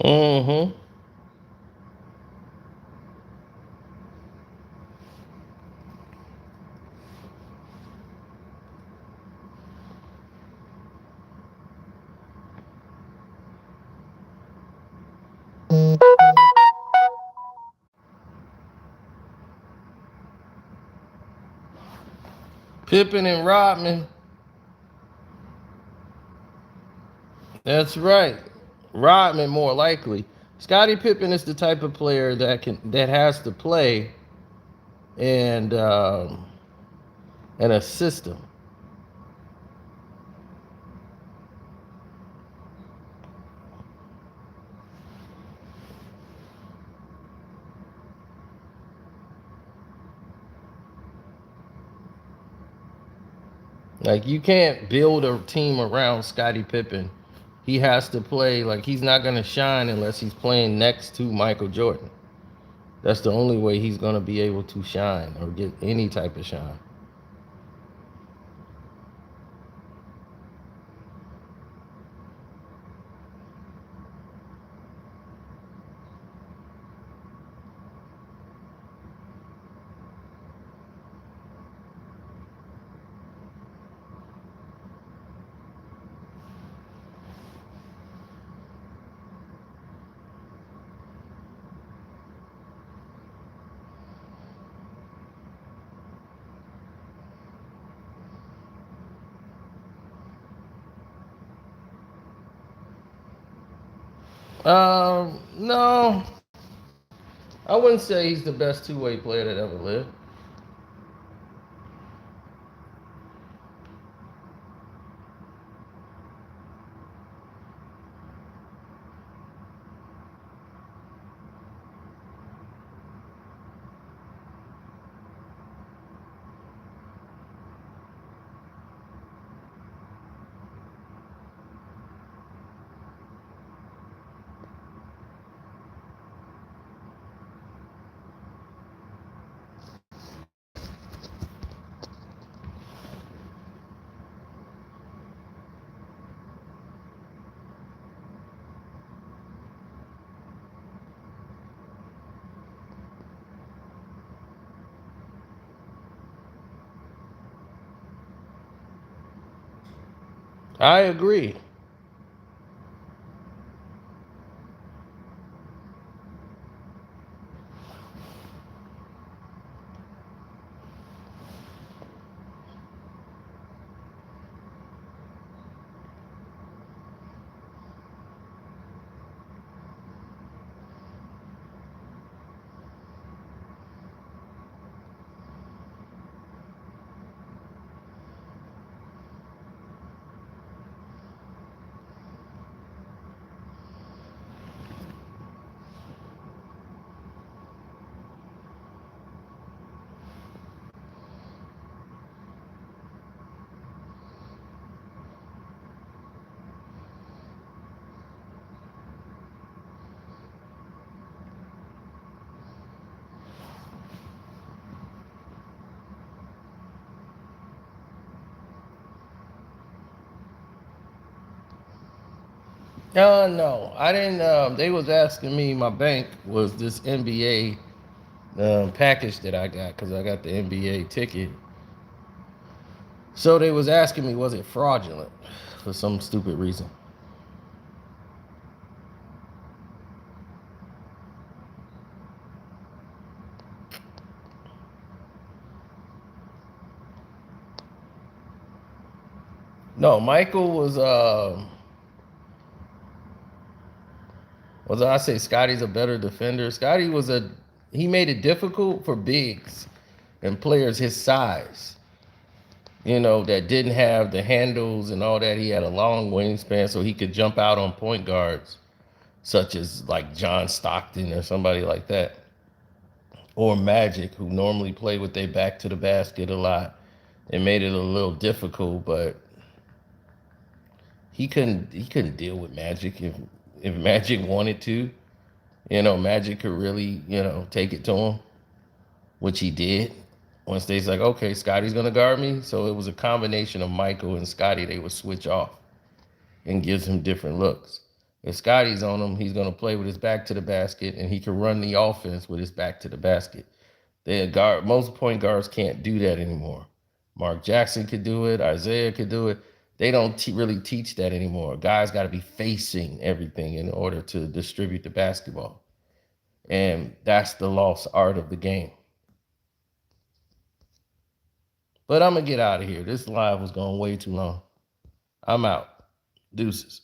Mm-hmm. Pippen and Rodman. That's right. Rodman more likely. Scottie Pippen is the type of player that has to play and in a system. Like you can't build a team around Scottie Pippen. He has to play like he's not gonna shine unless he's playing next to Michael Jordan. That's the only way he's gonna be able to shine or get any type of shine. No, I wouldn't say he's the best two-way player that ever lived. I agree. No, I didn't. They was asking me. My bank was this NBA package that I got because I got the NBA ticket. So they was asking me, was it fraudulent for some stupid reason? No, Michael was I say Scotty's a better defender. Scotty he made it difficult for bigs and players his size. That didn't have the handles and all that. He had a long wingspan, so he could jump out on point guards, such as like John Stockton or somebody like that, or Magic, who normally play with their back to the basket a lot. It made it a little difficult, but he couldn't deal with Magic if Magic wanted to. Magic could really, take it to him, which he did. Once they's like, okay, Scotty's gonna guard me. So it was a combination of Michael and Scotty. They would switch off and gives him different looks. If Scotty's on him, he's going to play with his back to the basket, and he can run the offense with his back to the basket. Most point guards can't do that anymore. Mark Jackson could do it. Isaiah could do it. They don't really teach that anymore. Guys got to be facing everything in order to distribute the basketball. And that's the lost art of the game. But I'm going to get out of here. This live was going way too long. I'm out. Deuces.